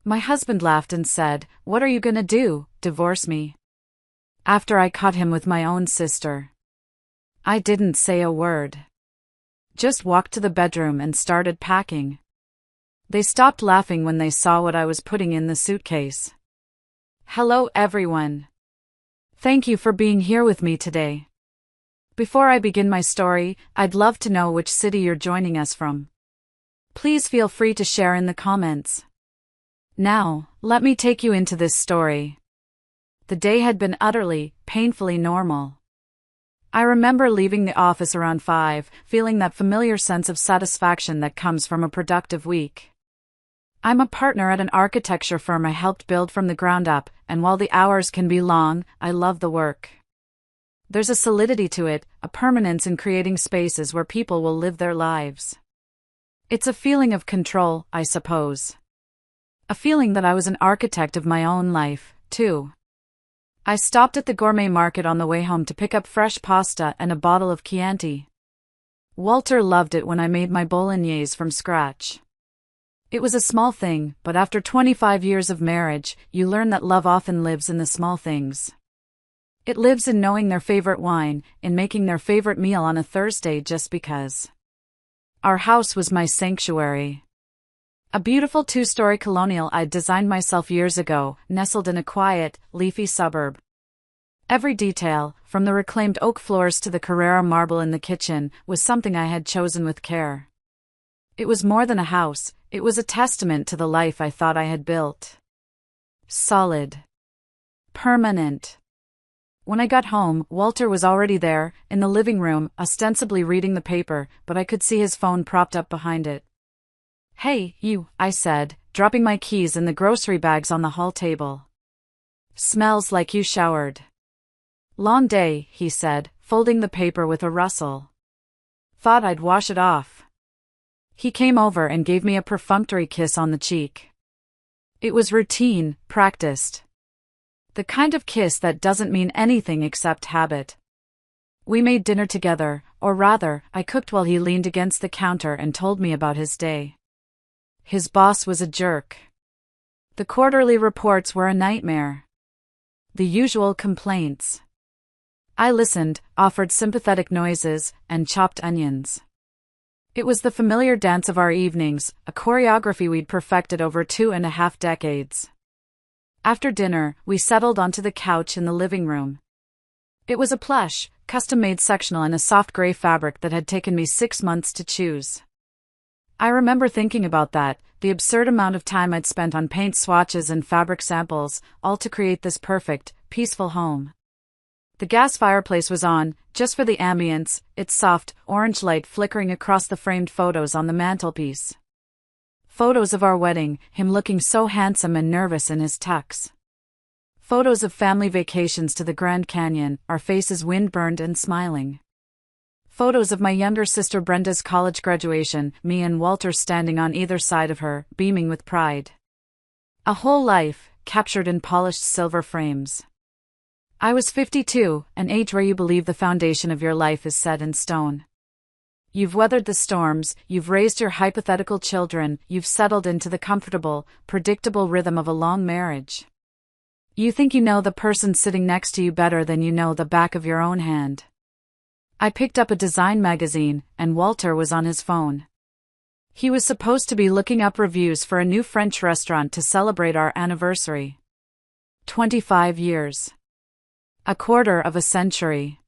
My husband laughed and said, "What are you gonna do, divorce me?" After I caught him with my own sister. I didn't say a word. Just walked to the bedroom and started packing. They stopped laughing when they saw what I was putting in the suitcase. Hello everyone. Thank you for being here with me today. Before I begin my story, I'd love to know which city you're joining us from. Please feel free to share in the comments. Now, let me take you into this story. The day had been utterly, painfully normal. I remember leaving the office around 5, feeling that familiar sense of satisfaction that comes from a productive week. I'm a partner at an architecture firm I helped build from the ground up, and while the hours can be long, I love the work. There's a solidity to it, a permanence in creating spaces where people will live their lives. It's a feeling of control, I suppose. A feeling that I was an architect of my own life, too. I stopped at the gourmet market on the way home to pick up fresh pasta and a bottle of Chianti. Walter loved it when I made my bolognese from scratch. It was a small thing, but after 25 years of marriage, you learn that love often lives in the small things. It lives in knowing their favorite wine, in making their favorite meal on a Thursday just because. Our house was my sanctuary. A beautiful 2-story colonial I'd designed myself years ago, nestled in a quiet, leafy suburb. Every detail, from the reclaimed oak floors to the Carrara marble in the kitchen, was something I had chosen with care. It was more than a house, it was a testament to the life I thought I had built. Solid. Permanent. When I got home, Walter was already there, in the living room, ostensibly reading the paper, but I could see his phone propped up behind it. "Hey, you," I said, dropping my keys in the grocery bags on the hall table. "Smells like you showered." "Long day," he said, folding the paper with a rustle. "Thought I'd wash it off." He came over and gave me a perfunctory kiss on the cheek. It was routine, practiced. The kind of kiss that doesn't mean anything except habit. We made dinner together, or rather, I cooked while he leaned against the counter and told me about his day. His boss was a jerk. The quarterly reports were a nightmare. The usual complaints. I listened, offered sympathetic noises, and chopped onions. It was the familiar dance of our evenings, a choreography we'd perfected over 2.5 decades. After dinner, we settled onto the couch in the living room. It was a plush, custom-made sectional in a soft gray fabric that had taken me 6 months to choose. I remember thinking about that, the absurd amount of time I'd spent on paint swatches and fabric samples, all to create this perfect, peaceful home. The gas fireplace was on, just for the ambience, its soft, orange light flickering across the framed photos on the mantelpiece. Photos of our wedding, him looking so handsome and nervous in his tux. Photos of family vacations to the Grand Canyon, our faces wind-burned and smiling. Photos of my younger sister Brenda's college graduation, me and Walter standing on either side of her, beaming with pride. A whole life, captured in polished silver frames. I was 52, an age where you believe the foundation of your life is set in stone. You've weathered the storms, you've raised your hypothetical children, you've settled into the comfortable, predictable rhythm of a long marriage. You think you know the person sitting next to you better than you know the back of your own hand. I picked up a design magazine, and Walter was on his phone. He was supposed to be looking up reviews for a new French restaurant to celebrate our anniversary. 25 years. A quarter of a century.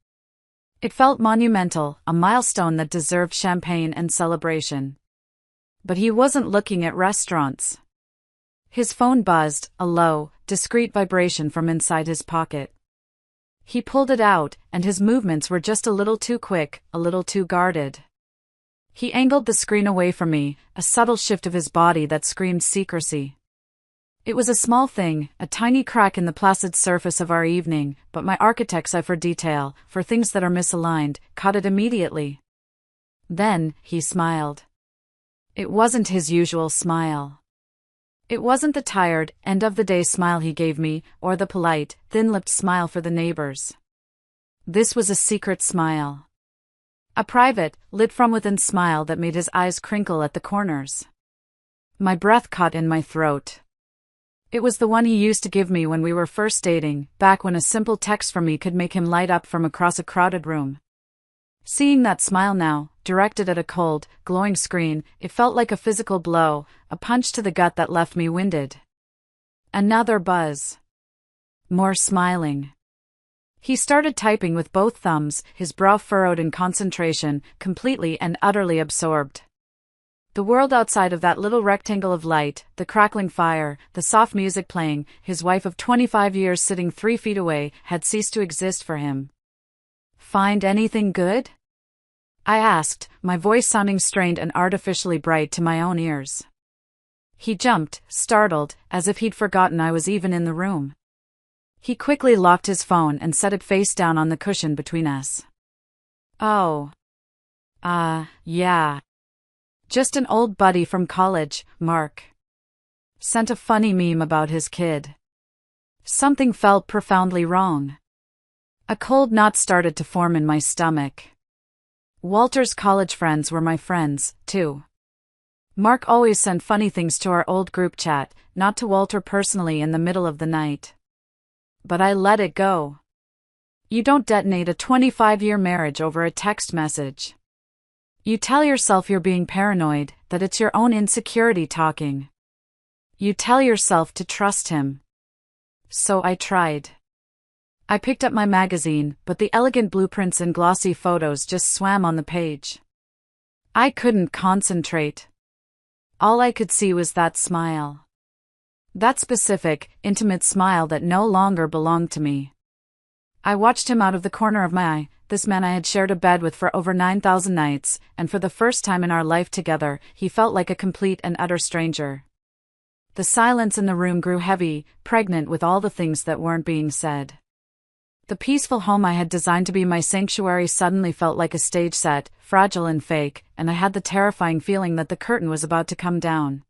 It felt monumental, a milestone that deserved champagne and celebration. But he wasn't looking at restaurants. His phone buzzed, a low, discreet vibration from inside his pocket. He pulled it out, and his movements were just a little too quick, a little too guarded. He angled the screen away from me, a subtle shift of his body that screamed secrecy. It was a small thing, a tiny crack in the placid surface of our evening, but my architect's eye for detail, for things that are misaligned, caught it immediately. Then, he smiled. It wasn't his usual smile. It wasn't the tired, end-of-the-day smile he gave me, or the polite, thin-lipped smile for the neighbors. This was a secret smile. A private, lit-from-within smile that made his eyes crinkle at the corners. My breath caught in my throat. It was the one he used to give me when we were first dating, back when a simple text from me could make him light up from across a crowded room. Seeing that smile now, directed at a cold, glowing screen, it felt like a physical blow, a punch to the gut that left me winded. Another buzz. More smiling. He started typing with both thumbs, his brow furrowed in concentration, completely and utterly absorbed. The world outside of that little rectangle of light, the crackling fire, the soft music playing, his wife of 25 years sitting 3 feet away, had ceased to exist for him. "Find anything good?" I asked, my voice sounding strained and artificially bright to my own ears. He jumped, startled, as if he'd forgotten I was even in the room. He quickly locked his phone and set it face down on the cushion between us. "Oh. Yeah. Just an old buddy from college, Mark. Sent a funny meme about his kid." Something felt profoundly wrong. A cold knot started to form in my stomach. Walter's college friends were my friends, too. Mark always sent funny things to our old group chat, not to Walter personally in the middle of the night. But I let it go. You don't detonate a 25-year marriage over a text message. You tell yourself you're being paranoid, that it's your own insecurity talking. You tell yourself to trust him. So I tried. I picked up my magazine, but the elegant blueprints and glossy photos just swam on the page. I couldn't concentrate. All I could see was that smile. That specific, intimate smile that no longer belonged to me. I watched him out of the corner of my eye, this man I had shared a bed with for over 9,000 nights, and for the first time in our life together, he felt like a complete and utter stranger. The silence in the room grew heavy, pregnant with all the things that weren't being said. The peaceful home I had designed to be my sanctuary suddenly felt like a stage set, fragile and fake, and I had the terrifying feeling that the curtain was about to come down.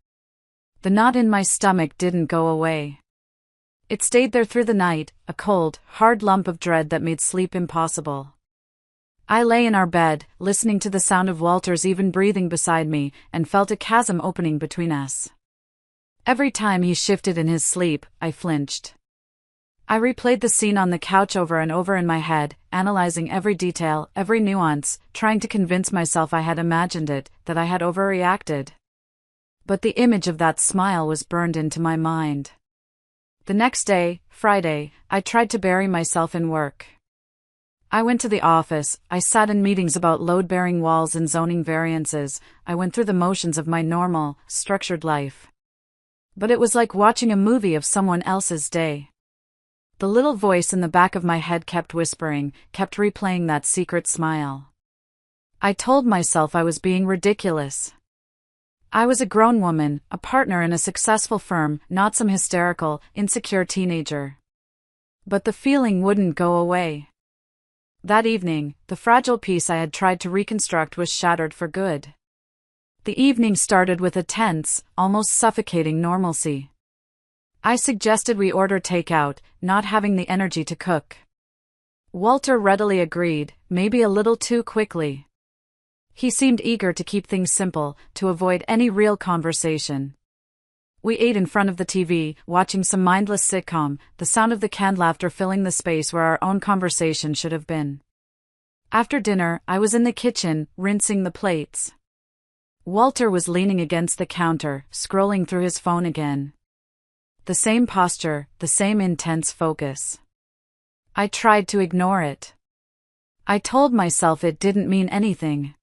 The knot in my stomach didn't go away. It stayed there through the night, a cold, hard lump of dread that made sleep impossible. I lay in our bed, listening to the sound of Walter's even breathing beside me, and felt a chasm opening between us. Every time he shifted in his sleep, I flinched. I replayed the scene on the couch over and over in my head, analyzing every detail, every nuance, trying to convince myself I had imagined it, that I had overreacted. But the image of that smile was burned into my mind. The next day, Friday, I tried to bury myself in work. I went to the office, I sat in meetings about load-bearing walls and zoning variances, I went through the motions of my normal, structured life. But it was like watching a movie of someone else's day. The little voice in the back of my head kept whispering, kept replaying that secret smile. I told myself I was being ridiculous. I was a grown woman, a partner in a successful firm, not some hysterical, insecure teenager. But the feeling wouldn't go away. That evening, the fragile piece I had tried to reconstruct was shattered for good. The evening started with a tense, almost suffocating normalcy. I suggested we order takeout, not having the energy to cook. Walter readily agreed, maybe a little too quickly. He seemed eager to keep things simple, to avoid any real conversation. We ate in front of the TV, watching some mindless sitcom, the sound of the canned laughter filling the space where our own conversation should have been. After dinner, I was in the kitchen, rinsing the plates. Walter was leaning against the counter, scrolling through his phone again. The same posture, the same intense focus. I tried to ignore it. I told myself it didn't mean anything.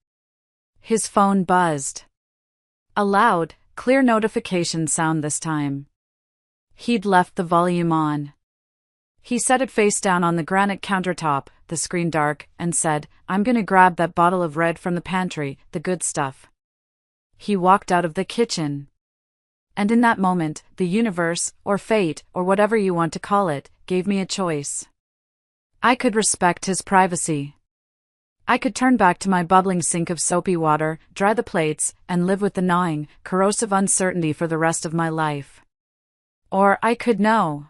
His phone buzzed. A loud, clear notification sound this time. He'd left the volume on. He set it face down on the granite countertop, the screen dark, and said, "I'm gonna grab that bottle of red from the pantry, the good stuff." He walked out of the kitchen. And in that moment, the universe, or fate, or whatever you want to call it, gave me a choice. I could respect his privacy. I could turn back to my bubbling sink of soapy water, dry the plates, and live with the gnawing, corrosive uncertainty for the rest of my life. Or I could know.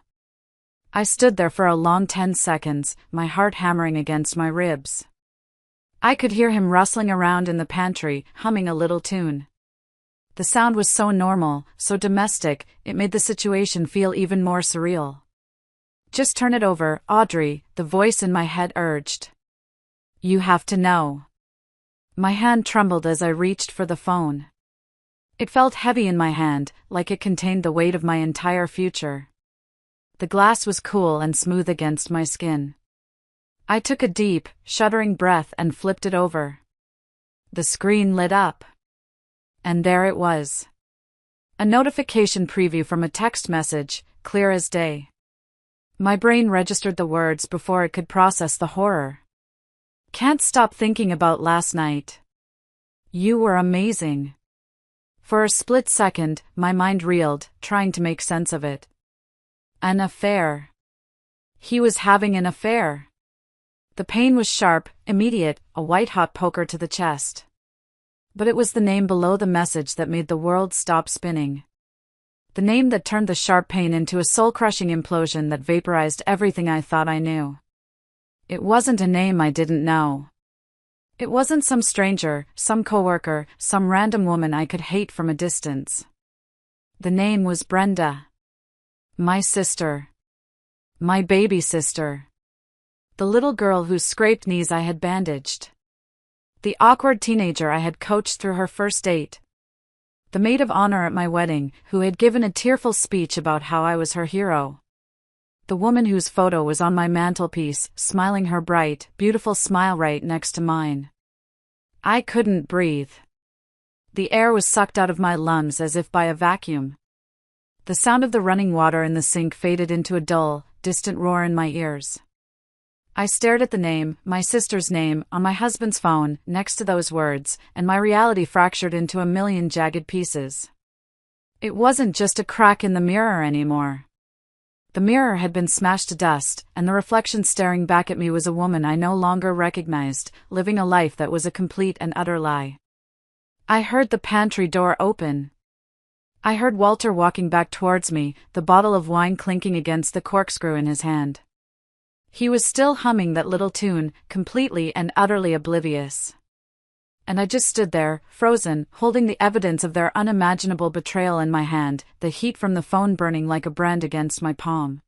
I stood there for a long 10 seconds, my heart hammering against my ribs. I could hear him rustling around in the pantry, humming a little tune. The sound was so normal, so domestic, it made the situation feel even more surreal. "Just turn it over, Audrey," the voice in my head urged. "You have to know." My hand trembled as I reached for the phone. It felt heavy in my hand, like it contained the weight of my entire future. The glass was cool and smooth against my skin. I took a deep, shuddering breath and flipped it over. The screen lit up. And there it was. A notification preview from a text message, clear as day. My brain registered the words before it could process the horror. "Can't stop thinking about last night. You were amazing." For a split second, my mind reeled, trying to make sense of it. An affair. He was having an affair. The pain was sharp, immediate, a white-hot poker to the chest. But it was the name below the message that made the world stop spinning. The name that turned the sharp pain into a soul-crushing implosion that vaporized everything I thought I knew. It wasn't a name I didn't know. It wasn't some stranger, some coworker, some random woman I could hate from a distance. The name was Brenda. My sister. My baby sister. The little girl whose scraped knees I had bandaged. The awkward teenager I had coached through her first date. The maid of honor at my wedding, who had given a tearful speech about how I was her hero. The woman whose photo was on my mantelpiece, smiling her bright, beautiful smile right next to mine. I couldn't breathe. The air was sucked out of my lungs as if by a vacuum. The sound of the running water in the sink faded into a dull, distant roar in my ears. I stared at the name, my sister's name, on my husband's phone, next to those words, and my reality fractured into a million jagged pieces. It wasn't just a crack in the mirror anymore. The mirror had been smashed to dust, and the reflection staring back at me was a woman I no longer recognized, living a life that was a complete and utter lie. I heard the pantry door open. I heard Walter walking back towards me, the bottle of wine clinking against the corkscrew in his hand. He was still humming that little tune, completely and utterly oblivious. And I just stood there, frozen, holding the evidence of their unimaginable betrayal in my hand, the heat from the phone burning like a brand against my palm.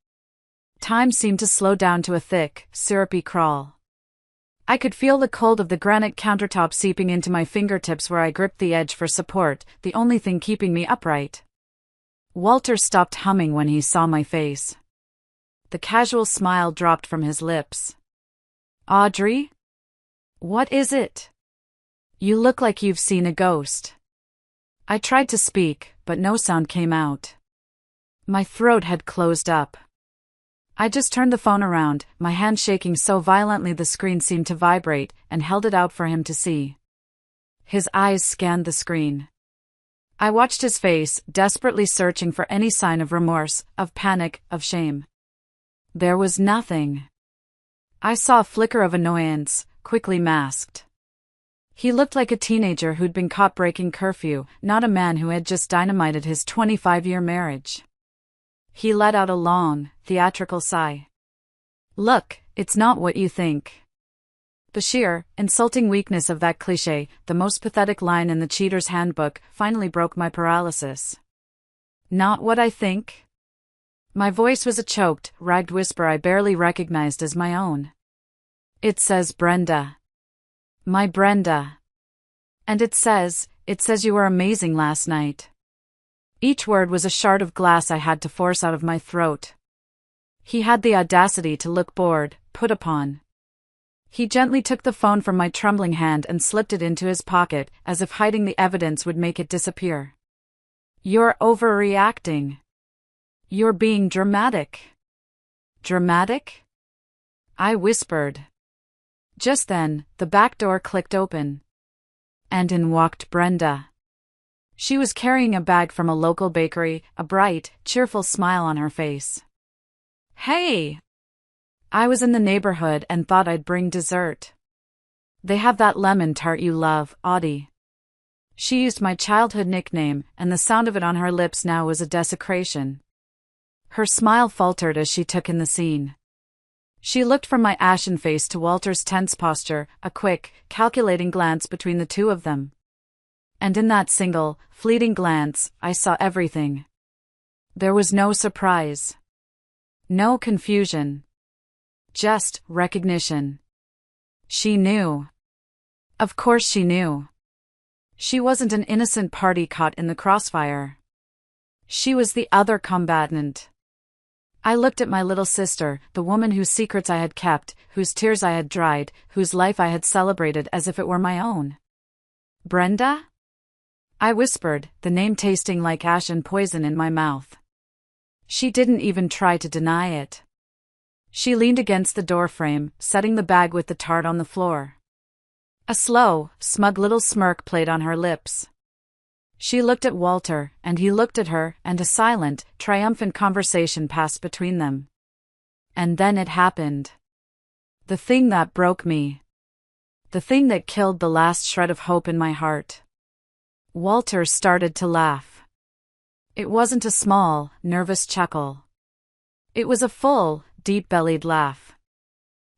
Time seemed to slow down to a thick, syrupy crawl. I could feel the cold of the granite countertop seeping into my fingertips where I gripped the edge for support, the only thing keeping me upright. Walter stopped humming when he saw my face. The casual smile dropped from his lips. "Audrey? What is it? You look like you've seen a ghost." I tried to speak, but no sound came out. My throat had closed up. I just turned the phone around, my hand shaking so violently the screen seemed to vibrate, and held it out for him to see. His eyes scanned the screen. I watched his face, desperately searching for any sign of remorse, of panic, of shame. There was nothing. I saw a flicker of annoyance, quickly masked. He looked like a teenager who'd been caught breaking curfew, not a man who had just dynamited his 25-year marriage. He let out a long, theatrical sigh. "Look, it's not what you think." The sheer, insulting weakness of that cliché, the most pathetic line in the cheater's handbook, finally broke my paralysis. "Not what I think?" My voice was a choked, ragged whisper I barely recognized as my own. "It says Brenda. My Brenda. And it says you were amazing last night." Each word was a shard of glass I had to force out of my throat. He had the audacity to look bored, put upon. He gently took the phone from my trembling hand and slipped it into his pocket, as if hiding the evidence would make it disappear. "You're overreacting. You're being dramatic." "Dramatic?" I whispered. Just then, the back door clicked open. And in walked Brenda. She was carrying a bag from a local bakery, a bright, cheerful smile on her face. "Hey!" I was in the neighborhood and thought I'd bring dessert. "They have that lemon tart you love, Audie." She used my childhood nickname, and the sound of it on her lips now was a desecration. Her smile faltered as she took in the scene. She looked from my ashen face to Walter's tense posture, a quick, calculating glance between the two of them. And in that single, fleeting glance, I saw everything. There was no surprise. No confusion. Just recognition. She knew. Of course she knew. She wasn't an innocent party caught in the crossfire. She was the other combatant. I looked at my little sister, the woman whose secrets I had kept, whose tears I had dried, whose life I had celebrated as if it were my own. Brenda? I whispered, the name tasting like ash and poison in my mouth. She didn't even try to deny it. She leaned against the doorframe, setting the bag with the tart on the floor. A slow, smug little smirk played on her lips. She looked at Walter, and he looked at her, and a silent, triumphant conversation passed between them. And then it happened. The thing that broke me. The thing that killed the last shred of hope in my heart. Walter started to laugh. It wasn't a small, nervous chuckle. It was a full, deep-bellied laugh.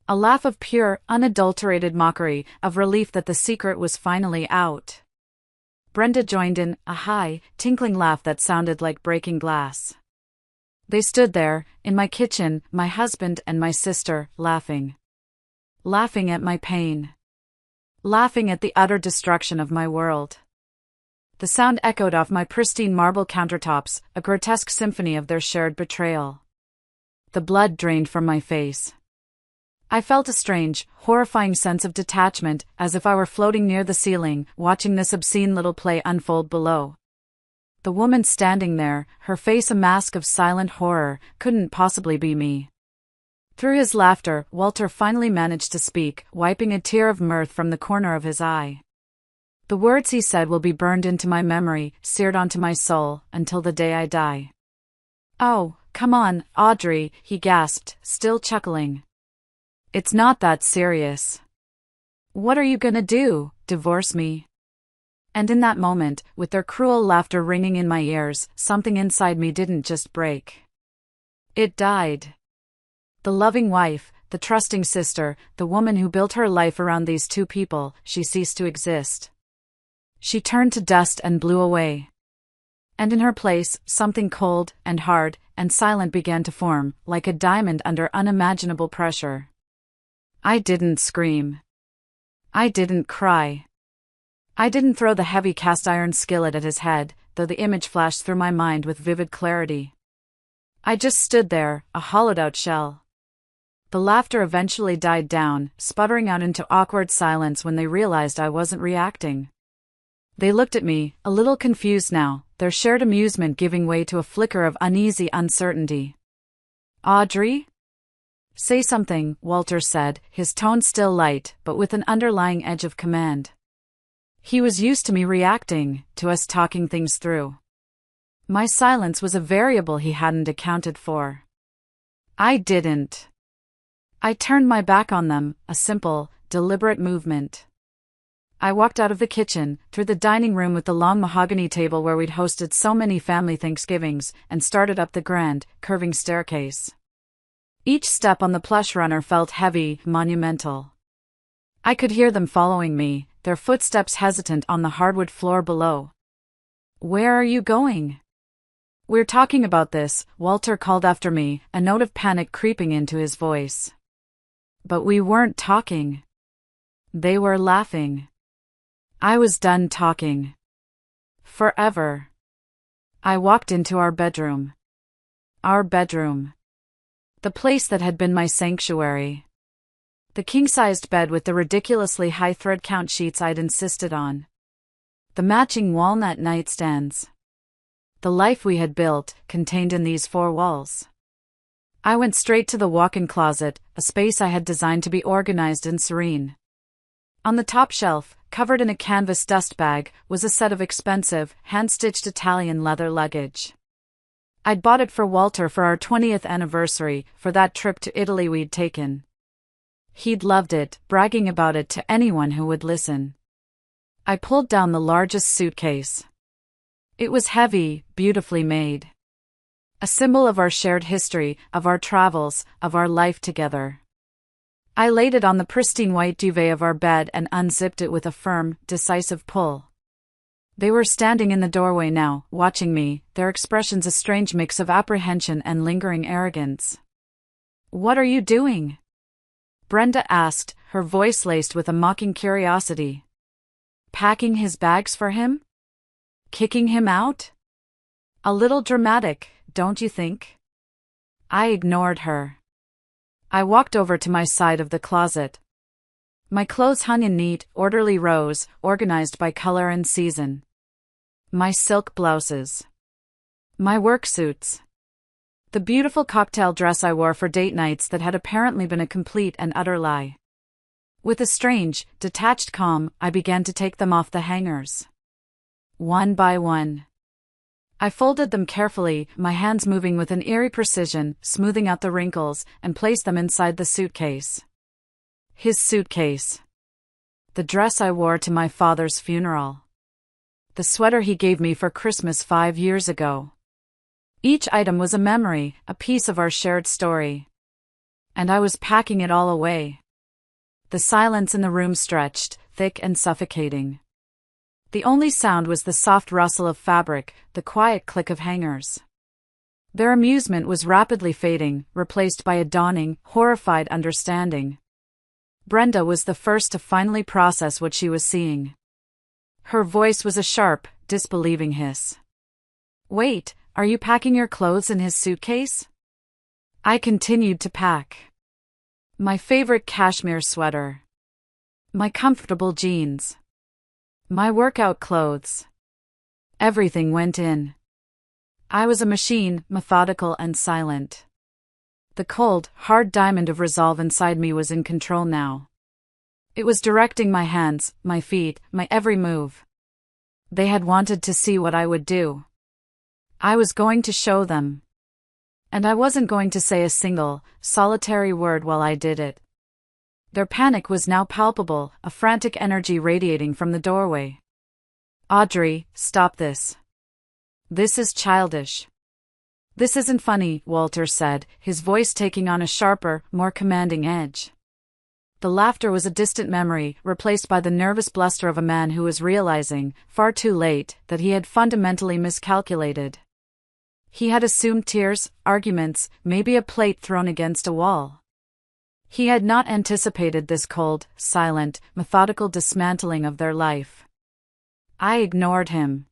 A laugh of pure, unadulterated mockery, of relief that the secret was finally out. Brenda joined in, a high, tinkling laugh that sounded like breaking glass. They stood there, in my kitchen, my husband and my sister, laughing. Laughing at my pain. Laughing at the utter destruction of my world. The sound echoed off my pristine marble countertops, a grotesque symphony of their shared betrayal. The blood drained from my face. I felt a strange, horrifying sense of detachment, as if I were floating near the ceiling, watching this obscene little play unfold below. The woman standing there, her face a mask of silent horror, couldn't possibly be me. Through his laughter, Walter finally managed to speak, wiping a tear of mirth from the corner of his eye. The words he said will be burned into my memory, seared onto my soul, until the day I die. "Oh, come on, Audrey," he gasped, still chuckling. "It's not that serious. What are you gonna do, divorce me?" And in that moment, with their cruel laughter ringing in my ears, something inside me didn't just break. It died. The loving wife, the trusting sister, the woman who built her life around these two people, she ceased to exist. She turned to dust and blew away. And in her place, something cold, and hard, and silent began to form, like a diamond under unimaginable pressure. I didn't scream. I didn't cry. I didn't throw the heavy cast-iron skillet at his head, though the image flashed through my mind with vivid clarity. I just stood there, a hollowed-out shell. The laughter eventually died down, sputtering out into awkward silence when they realized I wasn't reacting. They looked at me, a little confused now, their shared amusement giving way to a flicker of uneasy uncertainty. "Audrey? Say something," Walter said, his tone still light, but with an underlying edge of command. He was used to me reacting, to us talking things through. My silence was a variable he hadn't accounted for. I didn't. I turned my back on them, a simple, deliberate movement. I walked out of the kitchen, through the dining room with the long mahogany table where we'd hosted so many family Thanksgivings, and started up the grand, curving staircase. Each step on the plush runner felt heavy, monumental. I could hear them following me, their footsteps hesitant on the hardwood floor below. "Where are you going?" "We're talking about this," Walter called after me, a note of panic creeping into his voice. But we weren't talking. They were laughing. I was done talking. Forever. I walked into our bedroom. Our bedroom. The place that had been my sanctuary. The king-sized bed with the ridiculously high thread count sheets I'd insisted on. The matching walnut nightstands. The life we had built, contained in these four walls. I went straight to the walk-in closet, a space I had designed to be organized and serene. On the top shelf, covered in a canvas dust bag, was a set of expensive, hand-stitched Italian leather luggage. I'd bought it for Walter for our 20th anniversary, for that trip to Italy we'd taken. He'd loved it, bragging about it to anyone who would listen. I pulled down the largest suitcase. It was heavy, beautifully made. A symbol of our shared history, of our travels, of our life together. I laid it on the pristine white duvet of our bed and unzipped it with a firm, decisive pull. They were standing in the doorway now, watching me, their expressions a strange mix of apprehension and lingering arrogance. "What are you doing?" Brenda asked, her voice laced with a mocking curiosity. "Packing his bags for him? Kicking him out? A little dramatic, don't you think?" I ignored her. I walked over to my side of the closet. My clothes hung in neat, orderly rows, organized by color and season. My silk blouses. My work suits. The beautiful cocktail dress I wore for date nights that had apparently been a complete and utter lie. With a strange, detached calm, I began to take them off the hangers. One by one. I folded them carefully, my hands moving with an eerie precision, smoothing out the wrinkles, and placed them inside the suitcase. His suitcase. The dress I wore to my father's funeral. The sweater he gave me for Christmas 5 years ago. Each item was a memory, a piece of our shared story. And I was packing it all away. The silence in the room stretched, thick and suffocating. The only sound was the soft rustle of fabric, the quiet click of hangers. Their amusement was rapidly fading, replaced by a dawning, horrified understanding. Brenda was the first to finally process what she was seeing. Her voice was a sharp, disbelieving hiss. "Wait, are you packing your clothes in his suitcase?" I continued to pack. My favorite cashmere sweater. My comfortable jeans. My workout clothes. Everything went in. I was a machine, methodical and silent. The cold, hard diamond of resolve inside me was in control now. It was directing my hands, my feet, my every move. They had wanted to see what I would do. I was going to show them. And I wasn't going to say a single, solitary word while I did it. Their panic was now palpable, a frantic energy radiating from the doorway. "Audrey, stop this. This is childish." "This isn't funny," Walter said, his voice taking on a sharper, more commanding edge. The laughter was a distant memory, replaced by the nervous bluster of a man who was realizing, far too late, that he had fundamentally miscalculated. He had assumed tears, arguments, maybe a plate thrown against a wall. He had not anticipated this cold, silent, methodical dismantling of their life. I ignored him.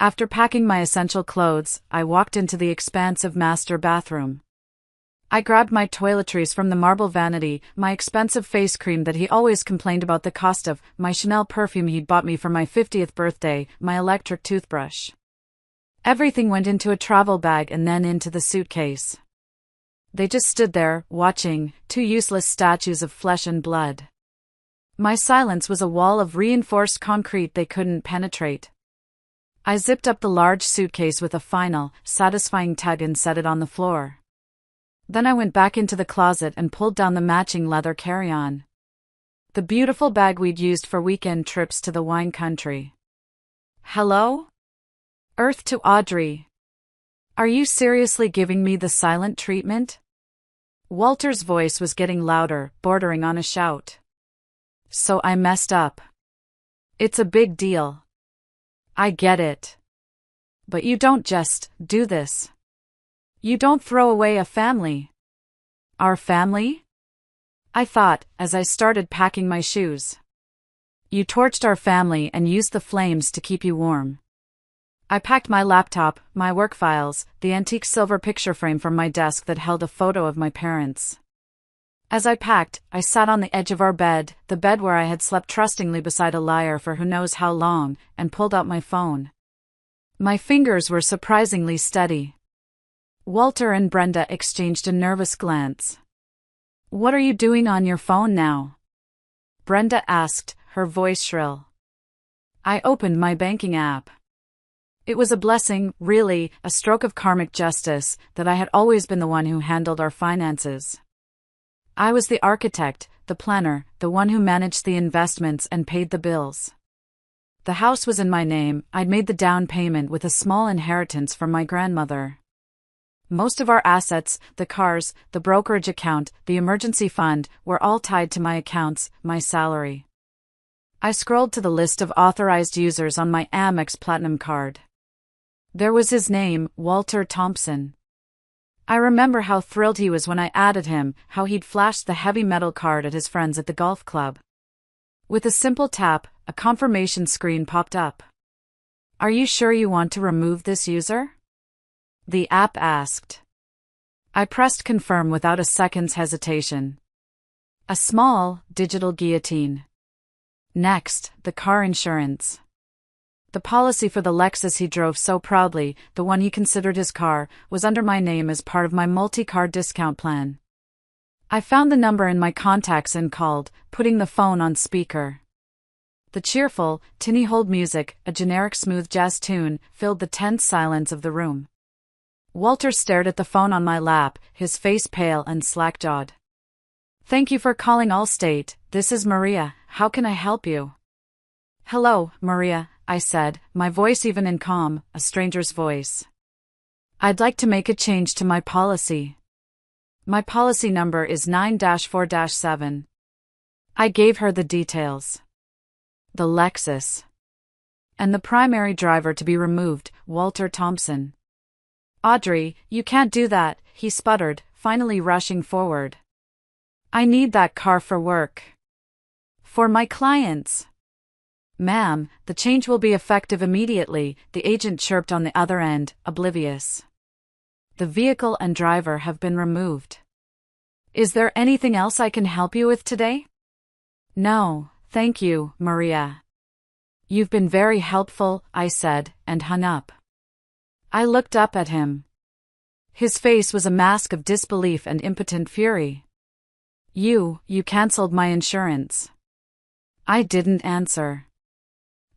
After packing my essential clothes, I walked into the expansive master bathroom. I grabbed my toiletries from the marble vanity, my expensive face cream that he always complained about the cost of, my Chanel perfume he'd bought me for my 50th birthday, my electric toothbrush. Everything went into a travel bag and then into the suitcase. They just stood there, watching, two useless statues of flesh and blood. My silence was a wall of reinforced concrete they couldn't penetrate. I zipped up the large suitcase with a final, satisfying tug and set it on the floor. Then I went back into the closet and pulled down the matching leather carry-on. The beautiful bag we'd used for weekend trips to the wine country. "Hello? Earth to Audrey. Are you seriously giving me the silent treatment?" Walter's voice was getting louder, bordering on a shout. "So I messed up. It's a big deal. I get it. But you don't just do this. You don't throw away a family." "Our family?" I thought, as I started packing my shoes. "You torched our family and used the flames to keep you warm." I packed my laptop, my work files, the antique silver picture frame from my desk that held a photo of my parents. As I packed, I sat on the edge of our bed, the bed where I had slept trustingly beside a liar for who knows how long, and pulled out my phone. My fingers were surprisingly steady. Walter and Brenda exchanged a nervous glance. "What are you doing on your phone now?" Brenda asked, her voice shrill. I opened my banking app. It was a blessing, really, a stroke of karmic justice, that I had always been the one who handled our finances. I was the architect, the planner, the one who managed the investments and paid the bills. The house was in my name, I'd made the down payment with a small inheritance from my grandmother. Most of our assets, the cars, the brokerage account, the emergency fund, were all tied to my accounts, my salary. I scrolled to the list of authorized users on my Amex Platinum card. There was his name, Walter Thompson. I remember how thrilled he was when I added him, how he'd flashed the heavy metal card at his friends at the golf club. With a simple tap, a confirmation screen popped up. "Are you sure you want to remove this user?" the app asked. I pressed confirm without a second's hesitation. A small, digital guillotine. Next, the car insurance. The policy for the Lexus he drove so proudly, the one he considered his car, was under my name as part of my multi-car discount plan. I found the number in my contacts and called, putting the phone on speaker. The cheerful, tinny hold music, a generic smooth jazz tune, filled the tense silence of the room. Walter stared at the phone on my lap, his face pale and slack-jawed. "Thank you for calling Allstate, this is Maria, how can I help you?" "Hello, Maria," I said, my voice even in calm, a stranger's voice. "I'd like to make a change to my policy. My policy number is 9-4-7. I gave her the details. The Lexus. And the primary driver to be removed, Walter Thompson. "Audrey, you can't do that," he sputtered, finally rushing forward. "I need that car for work. For my clients." "Ma'am, the change will be effective immediately," the agent chirped on the other end, oblivious. "The vehicle and driver have been removed. Is there anything else I can help you with today?" "No, thank you, Maria. You've been very helpful," I said, and hung up. I looked up at him. His face was a mask of disbelief and impotent fury. You canceled my insurance." I didn't answer.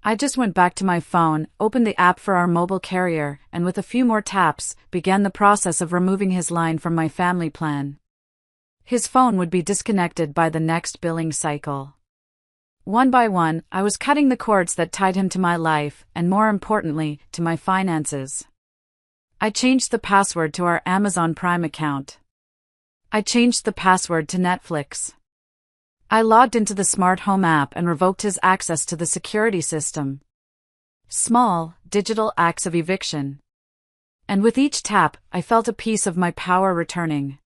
I just went back to my phone, opened the app for our mobile carrier, and with a few more taps, began the process of removing his line from my family plan. His phone would be disconnected by the next billing cycle. One by one, I was cutting the cords that tied him to my life, and more importantly, to my finances. I changed the password to our Amazon Prime account. I changed the password to Netflix. I logged into the smart home app and revoked his access to the security system. Small, digital acts of eviction. And with each tap, I felt a piece of my power returning.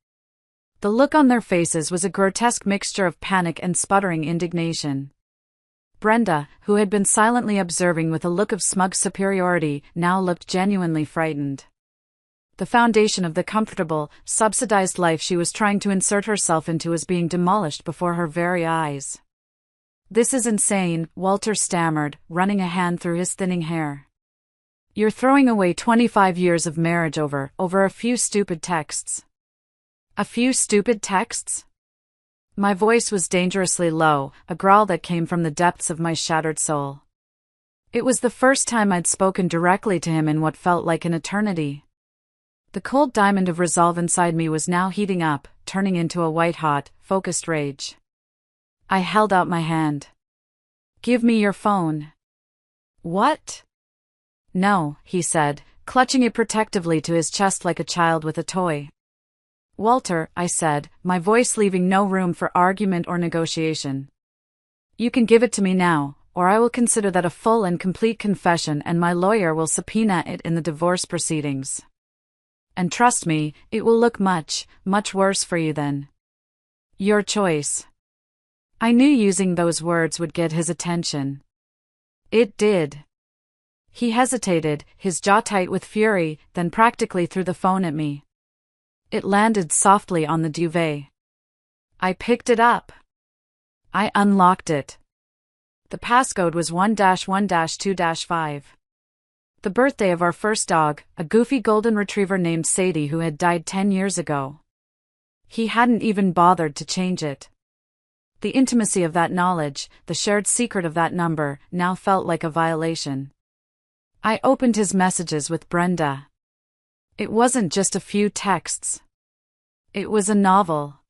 The look on their faces was a grotesque mixture of panic and sputtering indignation. Brenda, who had been silently observing with a look of smug superiority, now looked genuinely frightened. The foundation of the comfortable, subsidized life she was trying to insert herself into was being demolished before her very eyes. "This is insane," Walter stammered, running a hand through his thinning hair. "You're throwing away 25 years of marriage over a few stupid texts." "A few stupid texts?" My voice was dangerously low, a growl that came from the depths of my shattered soul. It was the first time I'd spoken directly to him in what felt like an eternity. The cold diamond of resolve inside me was now heating up, turning into a white-hot, focused rage. I held out my hand. "Give me your phone." "What?" "No," he said, clutching it protectively to his chest like a child with a toy. "Walter," I said, my voice leaving no room for argument or negotiation. "You can give it to me now, or I will consider that a full and complete confession and my lawyer will subpoena it in the divorce proceedings. And trust me, it will look much, much worse for you then. Your choice." I knew using those words would get his attention. It did. He hesitated, his jaw tight with fury, then practically threw the phone at me. It landed softly on the duvet. I picked it up. I unlocked it. The passcode was 1-1-2-5. The birthday of our first dog, a goofy golden retriever named Sadie who had died 10 years ago. He hadn't even bothered to change it. The intimacy of that knowledge, the shared secret of that number, now felt like a violation. I opened his messages with Brenda. It wasn't just a few texts. It was a novel.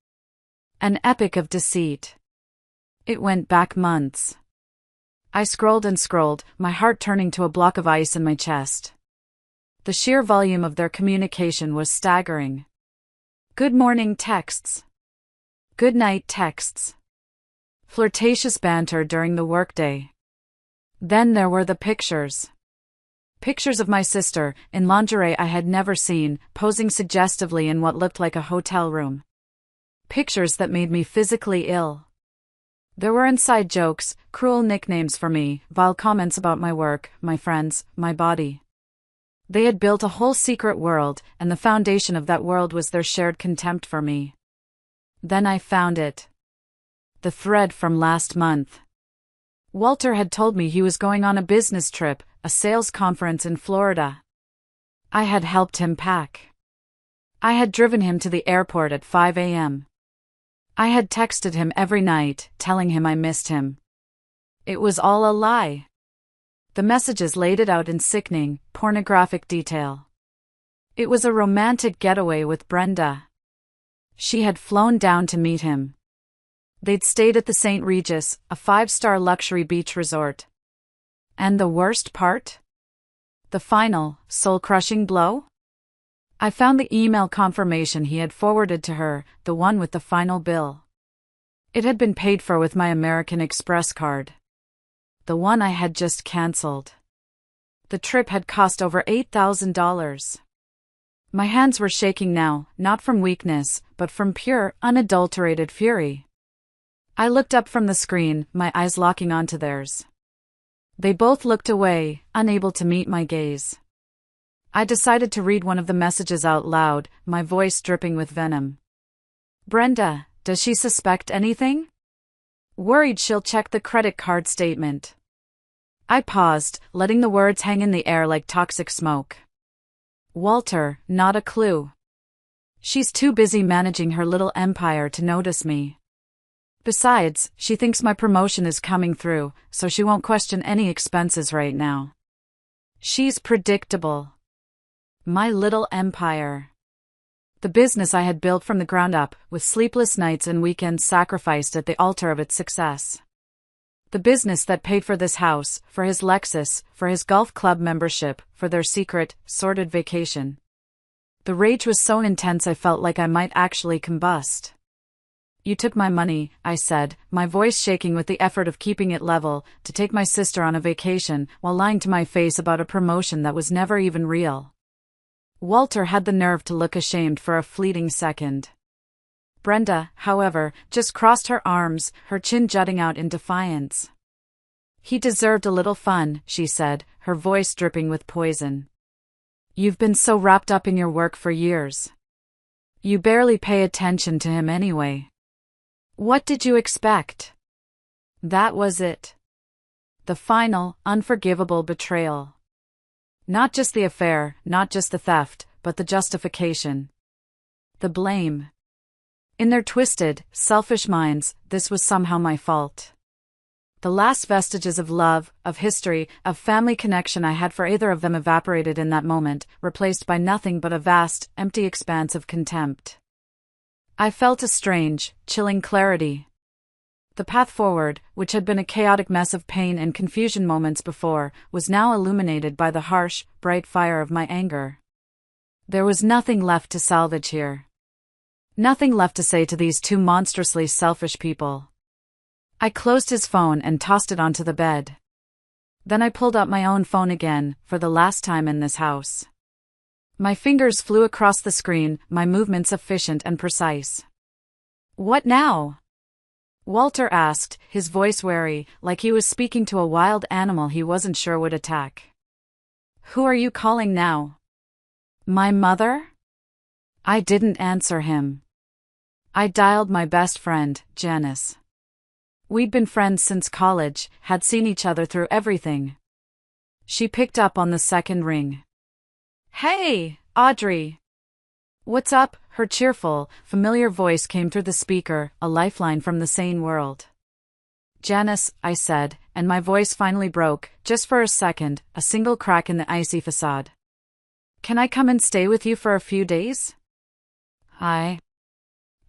An epic of deceit. It went back months. I scrolled and scrolled, my heart turning to a block of ice in my chest. The sheer volume of their communication was staggering. Good morning texts. Good night texts. Flirtatious banter during the workday. Then there were the pictures. Pictures of my sister, in lingerie I had never seen, posing suggestively in what looked like a hotel room. Pictures that made me physically ill. There were inside jokes, cruel nicknames for me, vile comments about my work, my friends, my body. They had built a whole secret world, and the foundation of that world was their shared contempt for me. Then I found it. The thread from last month. Walter had told me he was going on a business trip, a sales conference in Florida. I had helped him pack. I had driven him to the airport at 5 a.m. I had texted him every night, telling him I missed him. It was all a lie. The messages laid it out in sickening, pornographic detail. It was a romantic getaway with Brenda. She had flown down to meet him. They'd stayed at the St. Regis, a 5-star luxury beach resort. And the worst part? The final, soul-crushing blow? I found the email confirmation he had forwarded to her, the one with the final bill. It had been paid for with my American Express card. The one I had just cancelled. The trip had cost over $8,000. My hands were shaking now, not from weakness, but from pure, unadulterated fury. I looked up from the screen, my eyes locking onto theirs. They both looked away, unable to meet my gaze. I decided to read one of the messages out loud, my voice dripping with venom. Brenda, does she suspect anything? Worried she'll check the credit card statement. I paused, letting the words hang in the air like toxic smoke. Walter, not a clue. She's too busy managing her little empire to notice me. Besides, she thinks my promotion is coming through, so she won't question any expenses right now. She's predictable. My little empire. The business I had built from the ground up, with sleepless nights and weekends sacrificed at the altar of its success. The business that paid for this house, for his Lexus, for his golf club membership, for their secret, sordid vacation. The rage was so intense I felt like I might actually combust. You took my money, I said, my voice shaking with the effort of keeping it level, to take my sister on a vacation, while lying to my face about a promotion that was never even real. Walter had the nerve to look ashamed for a fleeting second. Brenda, however, just crossed her arms, her chin jutting out in defiance. He deserved a little fun, she said, her voice dripping with poison. You've been so wrapped up in your work for years. You barely pay attention to him anyway. What did you expect? That was it. The final, unforgivable betrayal. Not just the affair, not just the theft, but the justification. The blame. In their twisted, selfish minds, this was somehow my fault. The last vestiges of love, of history, of family connection I had for either of them evaporated in that moment, replaced by nothing but a vast, empty expanse of contempt. I felt a strange, chilling clarity. The path forward, which had been a chaotic mess of pain and confusion moments before, was now illuminated by the harsh, bright fire of my anger. There was nothing left to salvage here. Nothing left to say to these two monstrously selfish people. I closed his phone and tossed it onto the bed. Then I pulled out my own phone again, for the last time in this house. My fingers flew across the screen, my movements efficient and precise. What now? Walter asked, his voice wary, like he was speaking to a wild animal he wasn't sure would attack. Who are you calling now? My mother? I didn't answer him. I dialed my best friend, Janice. We'd been friends since college, had seen each other through everything. She picked up on the second ring. Hey, Audrey. What's up? Her cheerful, familiar voice came through the speaker, a lifeline from the sane world. Janice, I said, and my voice finally broke, just for a second, a single crack in the icy facade. Can I come and stay with you for a few days? I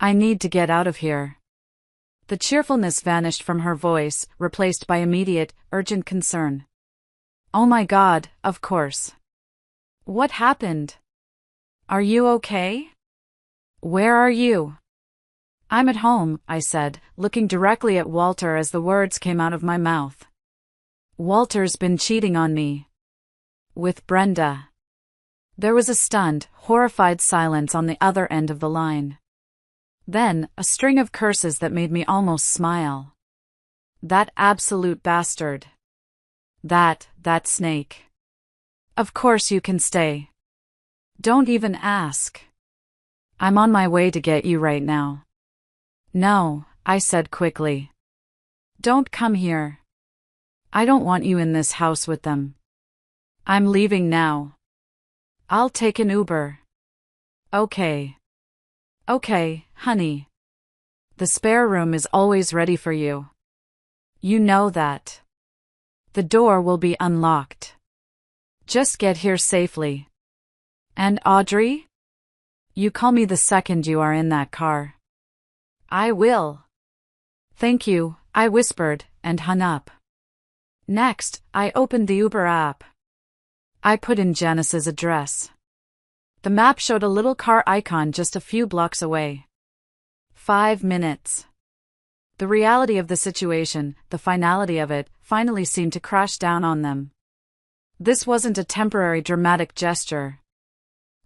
need to get out of here. The cheerfulness vanished from her voice, replaced by immediate, urgent concern. Oh my God, of course. What happened? Are you okay? Where are you? I'm at home, I said, looking directly at Walter as the words came out of my mouth. Walter's been cheating on me. With Brenda. There was a stunned, horrified silence on the other end of the line. Then, a string of curses that made me almost smile. That absolute bastard. That snake. Of course you can stay. Don't even ask. I'm on my way to get you right now. No, I said quickly. Don't come here. I don't want you in this house with them. I'm leaving now. I'll take an Uber. Okay. Okay, honey. The spare room is always ready for you. You know that. The door will be unlocked. Just get here safely. And Audrey? You call me the second you are in that car. I will. Thank you, I whispered, and hung up. Next, I opened the Uber app. I put in Janice's address. The map showed a little car icon just a few blocks away. 5 minutes. The reality of the situation, the finality of it, finally seemed to crash down on them. This wasn't a temporary dramatic gesture.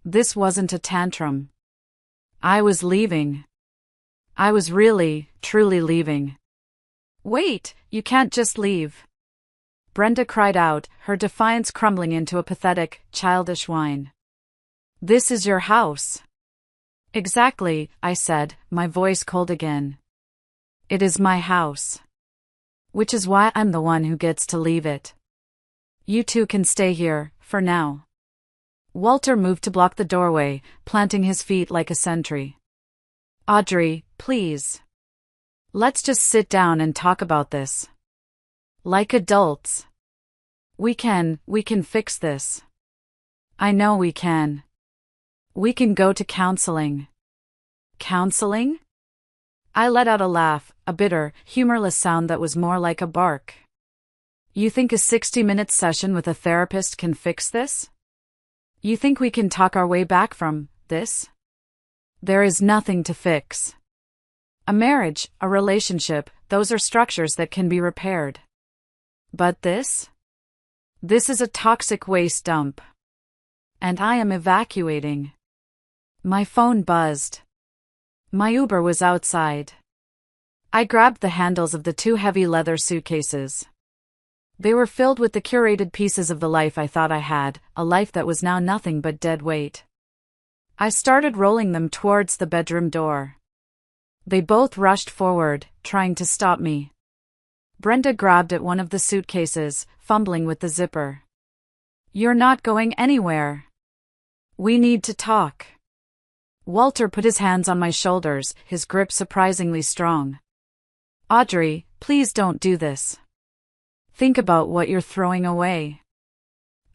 This wasn't a tantrum. I was leaving. I was really, truly leaving. Wait, you can't just leave. Brenda cried out, her defiance crumbling into a pathetic, childish whine. This is your house. Exactly, I said, my voice cold again. It is my house. Which is why I'm the one who gets to leave it. You two can stay here, for now. Walter moved to block the doorway, planting his feet like a sentry. Audrey, please. Let's just sit down and talk about this. Like adults. We can fix this. I know we can. We can go to counseling. Counseling? I let out a laugh, a bitter, humorless sound that was more like a bark. You think a 60-minute session with a therapist can fix this? You think we can talk our way back from this? There is nothing to fix. A marriage, a relationship, those are structures that can be repaired. But this? This is a toxic waste dump. And I am evacuating. My phone buzzed. My Uber was outside. I grabbed the handles of the 2 heavy leather suitcases. They were filled with the curated pieces of the life I thought I had, a life that was now nothing but dead weight. I started rolling them towards the bedroom door. They both rushed forward, trying to stop me. Brenda grabbed at one of the suitcases, fumbling with the zipper. You're not going anywhere. We need to talk. Walter put his hands on my shoulders, his grip surprisingly strong. Audrey, please don't do this. Think about what you're throwing away.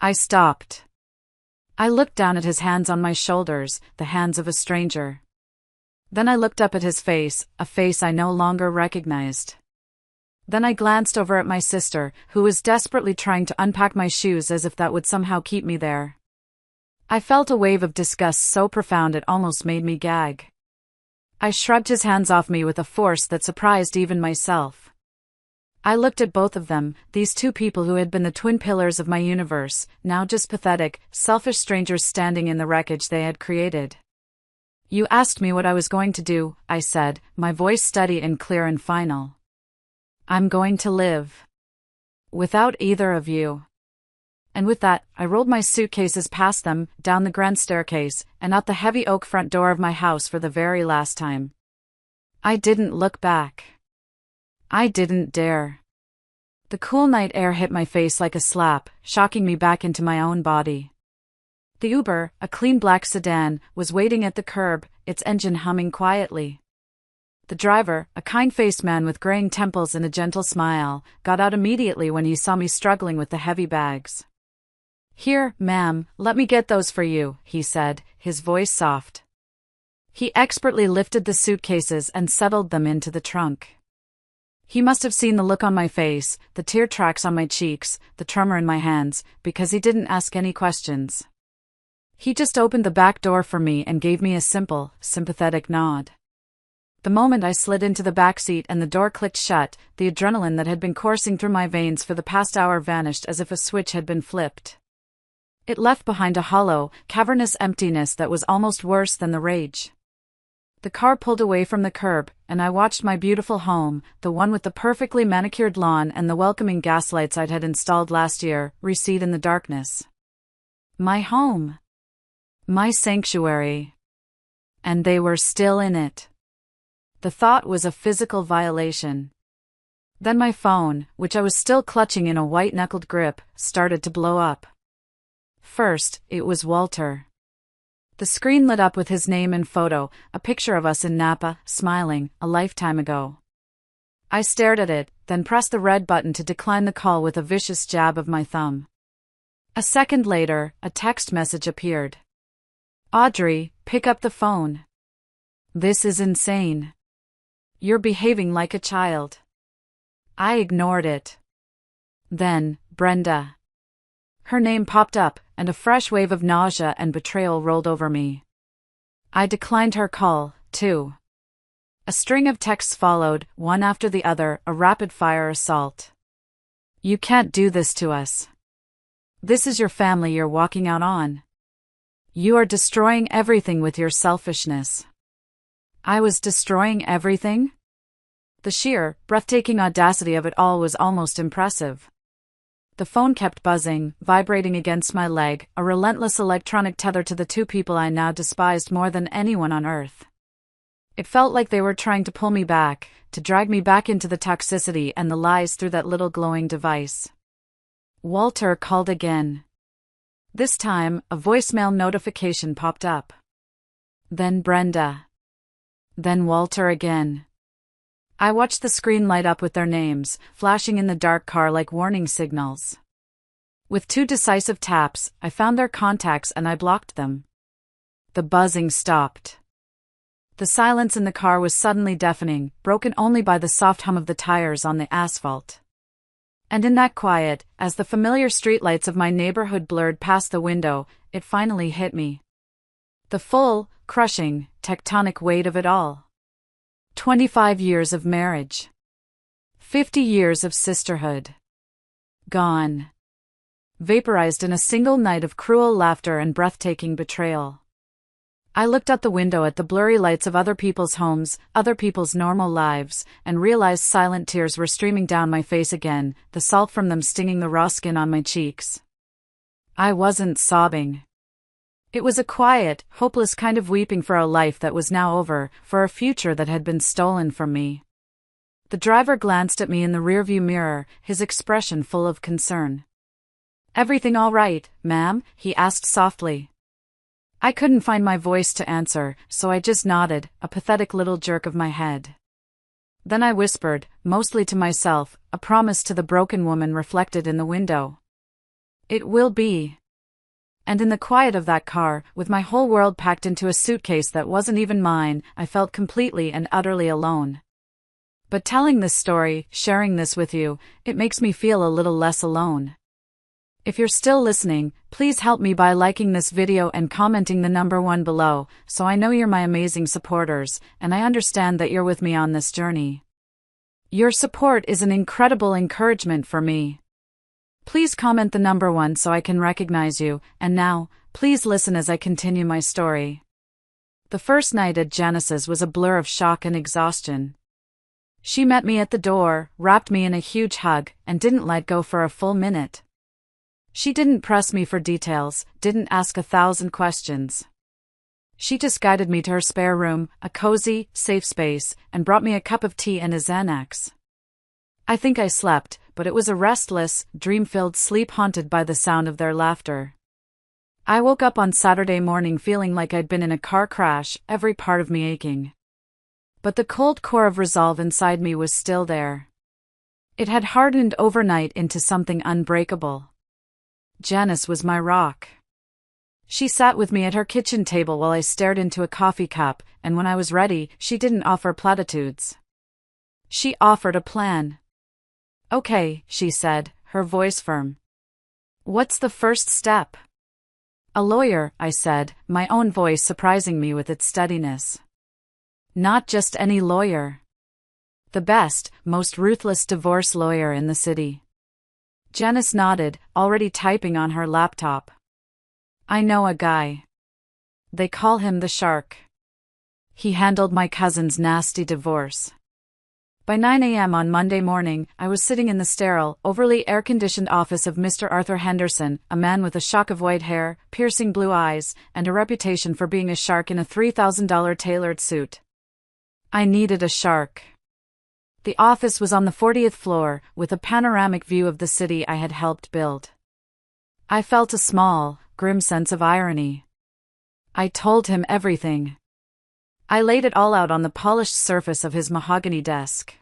I stopped. I looked down at his hands on my shoulders, the hands of a stranger. Then I looked up at his face, a face I no longer recognized. Then I glanced over at my sister, who was desperately trying to unpack my shoes as if that would somehow keep me there. I felt a wave of disgust so profound it almost made me gag. I shrugged his hands off me with a force that surprised even myself. I looked at both of them, these 2 people who had been the twin pillars of my universe, now just pathetic, selfish strangers standing in the wreckage they had created. You asked me what I was going to do, I said, my voice steady and clear and final. I'm going to live. Without either of you. And with that, I rolled my suitcases past them, down the grand staircase, and out the heavy oak front door of my house for the very last time. I didn't look back. I didn't dare. The cool night air hit my face like a slap, shocking me back into my own body. The Uber, a clean black sedan, was waiting at the curb, its engine humming quietly. The driver, a kind-faced man with graying temples and a gentle smile, got out immediately when he saw me struggling with the heavy bags. Here, ma'am, let me get those for you, he said, his voice soft. He expertly lifted the suitcases and settled them into the trunk. He must have seen the look on my face, the tear tracks on my cheeks, the tremor in my hands, because he didn't ask any questions. He just opened the back door for me and gave me a simple, sympathetic nod. The moment I slid into the back seat and the door clicked shut, the adrenaline that had been coursing through my veins for the past hour vanished as if a switch had been flipped. It left behind a hollow, cavernous emptiness that was almost worse than the rage. The car pulled away from the curb, and I watched my beautiful home, the one with the perfectly manicured lawn and the welcoming gaslights I'd had installed last year, recede in the darkness. My home. My sanctuary. And they were still in it. The thought was a physical violation. Then my phone, which I was still clutching in a white-knuckled grip, started to blow up. First, it was Walter. The screen lit up with his name and photo, a picture of us in Napa, smiling, a lifetime ago. I stared at it, then pressed the red button to decline the call with a vicious jab of my thumb. A second later, a text message appeared. Audrey, pick up the phone. This is insane. You're behaving like a child. I ignored it. Then, Brenda. Her name popped up, and a fresh wave of nausea and betrayal rolled over me. I declined her call, too. A string of texts followed, one after the other, a rapid-fire assault. You can't do this to us. This is your family you're walking out on. You are destroying everything with your selfishness. I was destroying everything? The sheer, breathtaking audacity of it all was almost impressive. The phone kept buzzing, vibrating against my leg, a relentless electronic tether to the two people I now despised more than anyone on earth. It felt like they were trying to pull me back, to drag me back into the toxicity and the lies through that little glowing device. Walter called again. This time, a voicemail notification popped up. Then Brenda. Then Walter again. I watched the screen light up with their names, flashing in the dark car like warning signals. With 2 decisive taps, I found their contacts and I blocked them. The buzzing stopped. The silence in the car was suddenly deafening, broken only by the soft hum of the tires on the asphalt. And in that quiet, as the familiar streetlights of my neighborhood blurred past the window, it finally hit me. The full, crushing, tectonic weight of it all. 25 years of marriage. 50 years of sisterhood. Gone. Vaporized in a single night of cruel laughter and breathtaking betrayal. I looked out the window at the blurry lights of other people's homes, other people's normal lives, and realized silent tears were streaming down my face again, the salt from them stinging the raw skin on my cheeks. I wasn't sobbing. It was a quiet, hopeless kind of weeping for a life that was now over, for a future that had been stolen from me. The driver glanced at me in the rearview mirror, his expression full of concern. Everything all right, ma'am? He asked softly. I couldn't find my voice to answer, so I just nodded, a pathetic little jerk of my head. Then I whispered, mostly to myself, a promise to the broken woman reflected in the window. It will be. And in the quiet of that car, with my whole world packed into a suitcase that wasn't even mine, I felt completely and utterly alone. But telling this story, sharing this with you, it makes me feel a little less alone. If you're still listening, please help me by liking this video and commenting the number 1 below, so I know you're my amazing supporters, and I understand that you're with me on this journey. Your support is an incredible encouragement for me. Please comment the number 1 so I can recognize you, and now, please listen as I continue my story. The first night at Janice's was a blur of shock and exhaustion. She met me at the door, wrapped me in a huge hug, and didn't let go for a full minute. She didn't press me for details, didn't ask 1,000 questions. She just guided me to her spare room, a cozy, safe space, and brought me a cup of tea and a Xanax. I think I slept, but it was a restless, dream-filled sleep haunted by the sound of their laughter. I woke up on Saturday morning feeling like I'd been in a car crash, every part of me aching. But the cold core of resolve inside me was still there. It had hardened overnight into something unbreakable. Janice was my rock. She sat with me at her kitchen table while I stared into a coffee cup, and when I was ready, she didn't offer platitudes. She offered a plan. Okay, she said, her voice firm. What's the first step? A lawyer, I said, my own voice surprising me with its steadiness. Not just any lawyer. The best, most ruthless divorce lawyer in the city. Janice nodded, already typing on her laptop. I know a guy. They call him the Shark. He handled my cousin's nasty divorce. By 9 a.m. on Monday morning, I was sitting in the sterile, overly air-conditioned office of Mr. Arthur Henderson, a man with a shock of white hair, piercing blue eyes, and a reputation for being a shark in a $3,000 tailored suit. I needed a shark. The office was on the 40th floor, with a panoramic view of the city I had helped build. I felt a small, grim sense of irony. I told him everything. I laid it all out on the polished surface of his mahogany desk.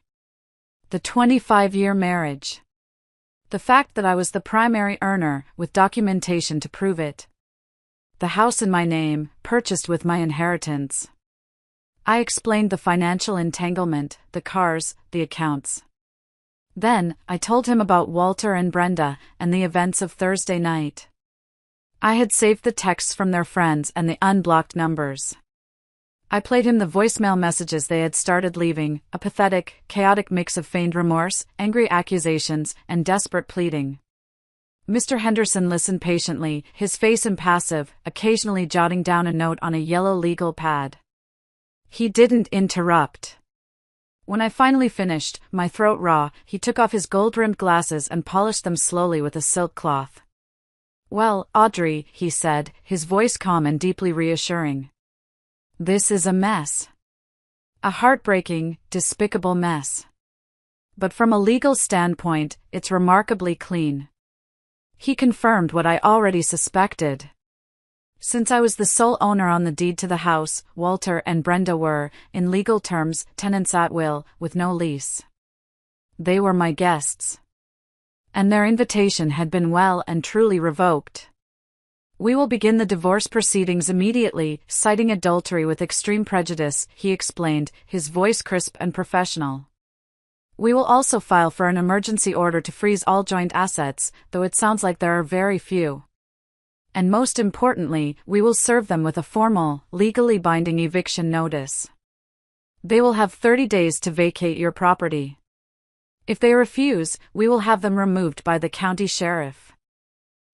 The 25-year marriage. The fact that I was the primary earner, with documentation to prove it. The house in my name, purchased with my inheritance. I explained the financial entanglement, the cars, the accounts. Then, I told him about Walter and Brenda, and the events of Thursday night. I had saved the texts from their friends and the unblocked numbers. I played him the voicemail messages they had started leaving, a pathetic, chaotic mix of feigned remorse, angry accusations, and desperate pleading. Mr. Henderson listened patiently, his face impassive, occasionally jotting down a note on a yellow legal pad. He didn't interrupt. When I finally finished, my throat raw, he took off his gold-rimmed glasses and polished them slowly with a silk cloth. Well, Audrey, he said, his voice calm and deeply reassuring. This is a mess. A heartbreaking, despicable mess. But from a legal standpoint, it's remarkably clean. He confirmed what I already suspected. Since I was the sole owner on the deed to the house, Walter and Brenda were, in legal terms, tenants at will, with no lease. They were my guests. And their invitation had been well and truly revoked. We will begin the divorce proceedings immediately, citing adultery with extreme prejudice, he explained, his voice crisp and professional. We will also file for an emergency order to freeze all joint assets, though it sounds like there are very few. And most importantly, we will serve them with a formal, legally binding eviction notice. They will have 30 days to vacate your property. If they refuse, we will have them removed by the county sheriff.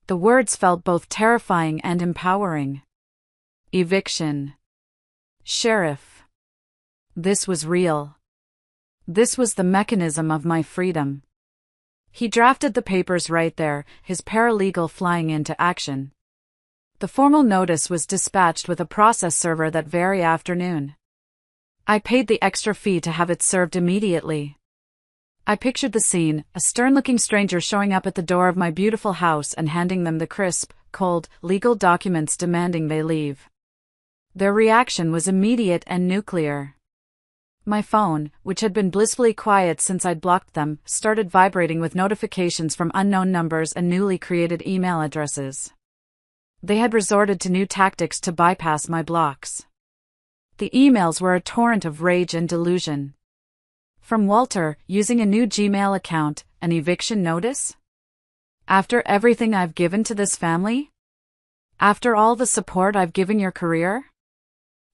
The words felt both terrifying and empowering. Eviction. Sheriff. This was real. This was the mechanism of my freedom. He drafted the papers right there, his paralegal flying into action. The formal notice was dispatched with a process server that very afternoon. I paid the extra fee to have it served immediately. I pictured the scene, a stern-looking stranger showing up at the door of my beautiful house and handing them the crisp, cold, legal documents demanding they leave. Their reaction was immediate and nuclear. My phone, which had been blissfully quiet since I'd blocked them, started vibrating with notifications from unknown numbers and newly created email addresses. They had resorted to new tactics to bypass my blocks. The emails were a torrent of rage and delusion. From Walter, using a new Gmail account, an eviction notice? After everything I've given to this family? After all the support I've given your career?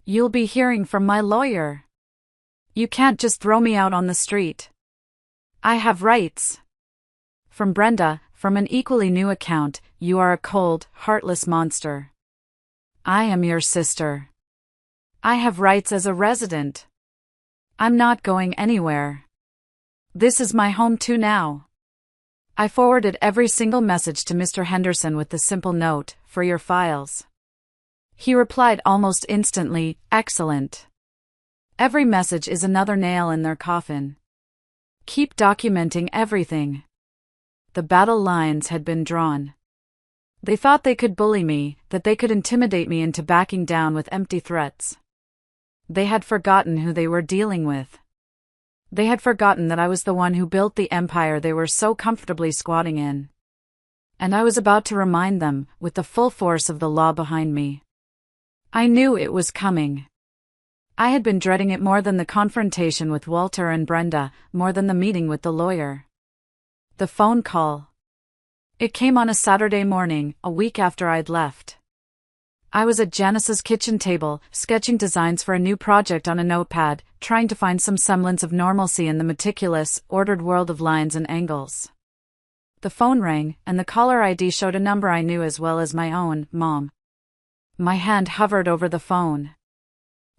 You'll be hearing from my lawyer. You can't just throw me out on the street. I have rights. From Brenda, from an equally new account, you are a cold, heartless monster. I am your sister. I have rights as a resident. I'm not going anywhere. This is my home too now. I forwarded every single message to Mr. Henderson with the simple note, for your files. He replied almost instantly, excellent. Every message is another nail in their coffin. Keep documenting everything. The battle lines had been drawn. They thought they could bully me, that they could intimidate me into backing down with empty threats. They had forgotten who they were dealing with. They had forgotten that I was the one who built the empire they were so comfortably squatting in. And I was about to remind them, with the full force of the law behind me. I knew it was coming. I had been dreading it more than the confrontation with Walter and Brenda, more than the meeting with the lawyer. The phone call. It came on a Saturday morning, a week after I'd left. I was at Janice's kitchen table, sketching designs for a new project on a notepad, trying to find some semblance of normalcy in the meticulous, ordered world of lines and angles. The phone rang, and the caller ID showed a number I knew as well as my own, Mom. My hand hovered over the phone.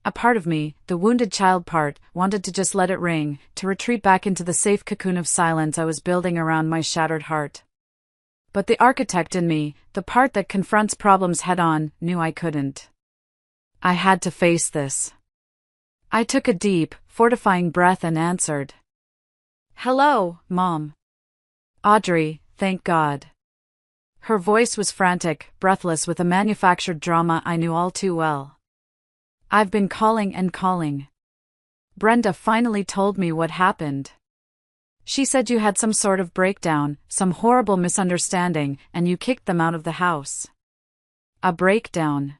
A part of me, the wounded child part, wanted to just let it ring, to retreat back into the safe cocoon of silence I was building around my shattered heart. But the architect in me, the part that confronts problems head-on, knew I couldn't. I had to face this. I took a deep, fortifying breath and answered. "Hello, Mom." "Audrey, thank God." Her voice was frantic, breathless with a manufactured drama I knew all too well. "I've been calling and calling. Brenda finally told me what happened. She said you had some sort of breakdown, some horrible misunderstanding, and you kicked them out of the house." A breakdown.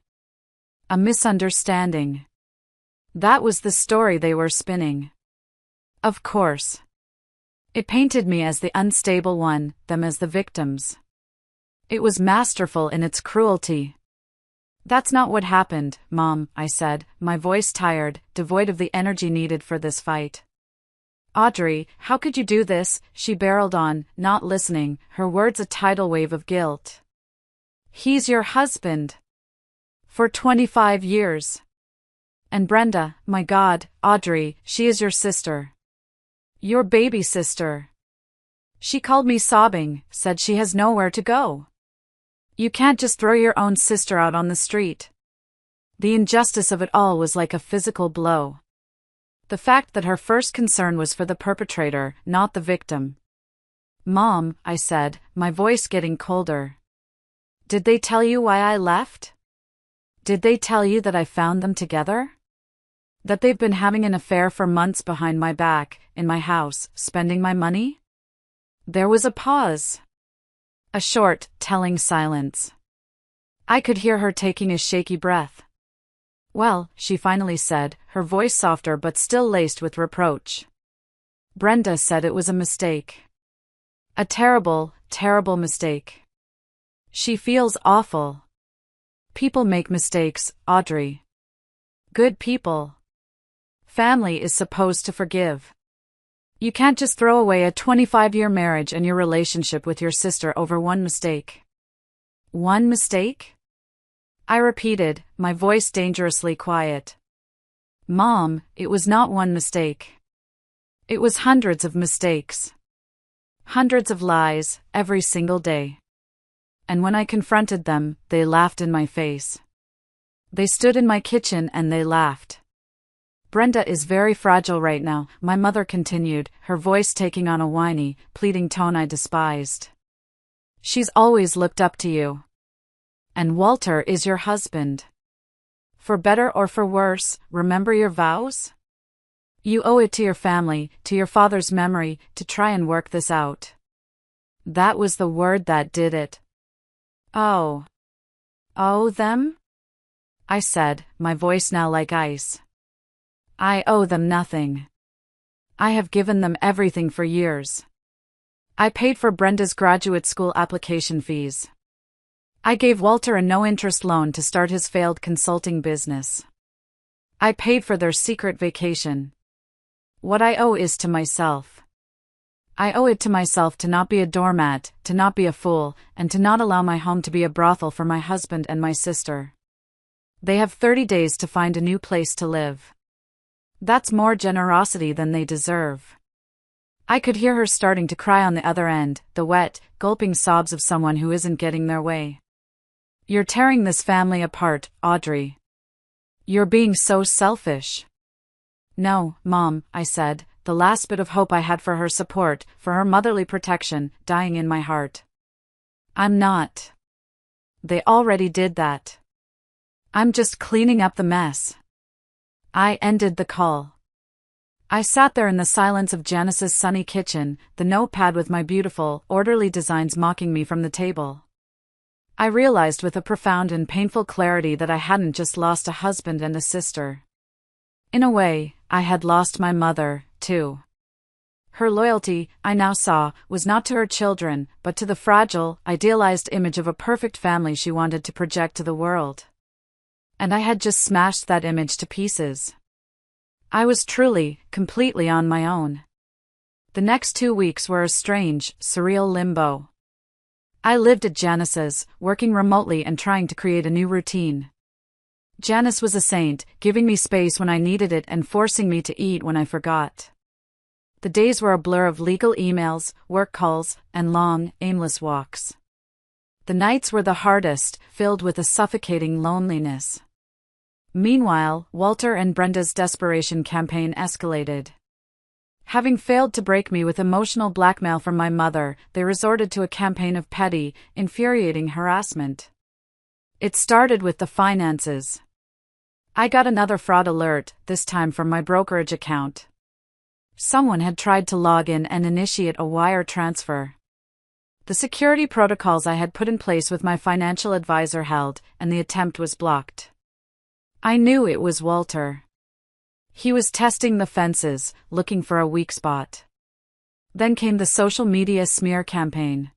A misunderstanding. That was the story they were spinning. Of course. It painted me as the unstable one, them as the victims. It was masterful in its cruelty. "That's not what happened, Mom," I said, my voice tired, devoid of the energy needed for this fight. "Audrey, how could you do this?" she barreled on, not listening, her words a tidal wave of guilt. "He's your husband. For 25 years. And Brenda, my God, Audrey, she is your sister. Your baby sister. She called me sobbing, said she has nowhere to go. You can't just throw your own sister out on the street." The injustice of it all was like a physical blow. The fact that her first concern was for the perpetrator, not the victim. "Mom," I said, my voice getting colder. "Did they tell you why I left? Did they tell you that I found them together? That they've been having an affair for months behind my back, in my house, spending my money?" There was a pause. A short, telling silence. I could hear her taking a shaky breath. "Well," she finally said, her voice softer but still laced with reproach. "Brenda said it was a mistake. A terrible, terrible mistake. She feels awful. People make mistakes, Audrey. Good people. Family is supposed to forgive. You can't just throw away a 25-year marriage and your relationship with your sister over one mistake." "One mistake?" I repeated, my voice dangerously quiet. "Mom, it was not one mistake. It was hundreds of mistakes. Hundreds of lies, every single day. And when I confronted them, they laughed in my face. They stood in my kitchen and they laughed. Brenda is very fragile right now," my mother continued, her voice taking on a whiny, pleading tone I despised. "She's always looked up to you. And Walter is your husband. For better or for worse, remember your vows? You owe it to your family, to your father's memory, to try and work this out." That was the word that did it. "Oh. Owe them?" I said, my voice now like ice. "I owe them nothing. I have given them everything for years. I paid for Brenda's graduate school application fees. I gave Walter a no-interest loan to start his failed consulting business. I paid for their secret vacation. What I owe is to myself. I owe it to myself to not be a doormat, to not be a fool, and to not allow my home to be a brothel for my husband and my sister. They have 30 days to find a new place to live. That's more generosity than they deserve." I could hear her starting to cry on the other end, the wet, gulping sobs of someone who isn't getting their way. "You're tearing this family apart, Audrey. You're being so selfish." "No, Mom," I said, the last bit of hope I had for her support, for her motherly protection, dying in my heart. "I'm not. They already did that. I'm just cleaning up the mess." I ended the call. I sat there in the silence of Janice's sunny kitchen, the notepad with my beautiful, orderly designs mocking me from the table. I realized with a profound and painful clarity that I hadn't just lost a husband and a sister. In a way, I had lost my mother, too. Her loyalty, I now saw, was not to her children, but to the fragile, idealized image of a perfect family she wanted to project to the world. and I had just smashed that image to pieces. I was truly, completely on my own. The next 2 weeks were a strange, surreal limbo. I lived at Janice's, working remotely and trying to create a new routine. Janice was a saint, giving me space when I needed it and forcing me to eat when I forgot. The days were a blur of legal emails, work calls, and long, aimless walks. The nights were the hardest, filled with a suffocating loneliness. Meanwhile, Walter and Brenda's desperation campaign escalated. Having failed to break me with emotional blackmail from my mother, they resorted to a campaign of petty, infuriating harassment. It started with the finances. I got another fraud alert, this time from my brokerage account. Someone had tried to log in and initiate a wire transfer. The security protocols I had put in place with my financial advisor held, and the attempt was blocked. I knew it was Walter. He was testing the fences, looking for a weak spot. Then came the social media smear campaign.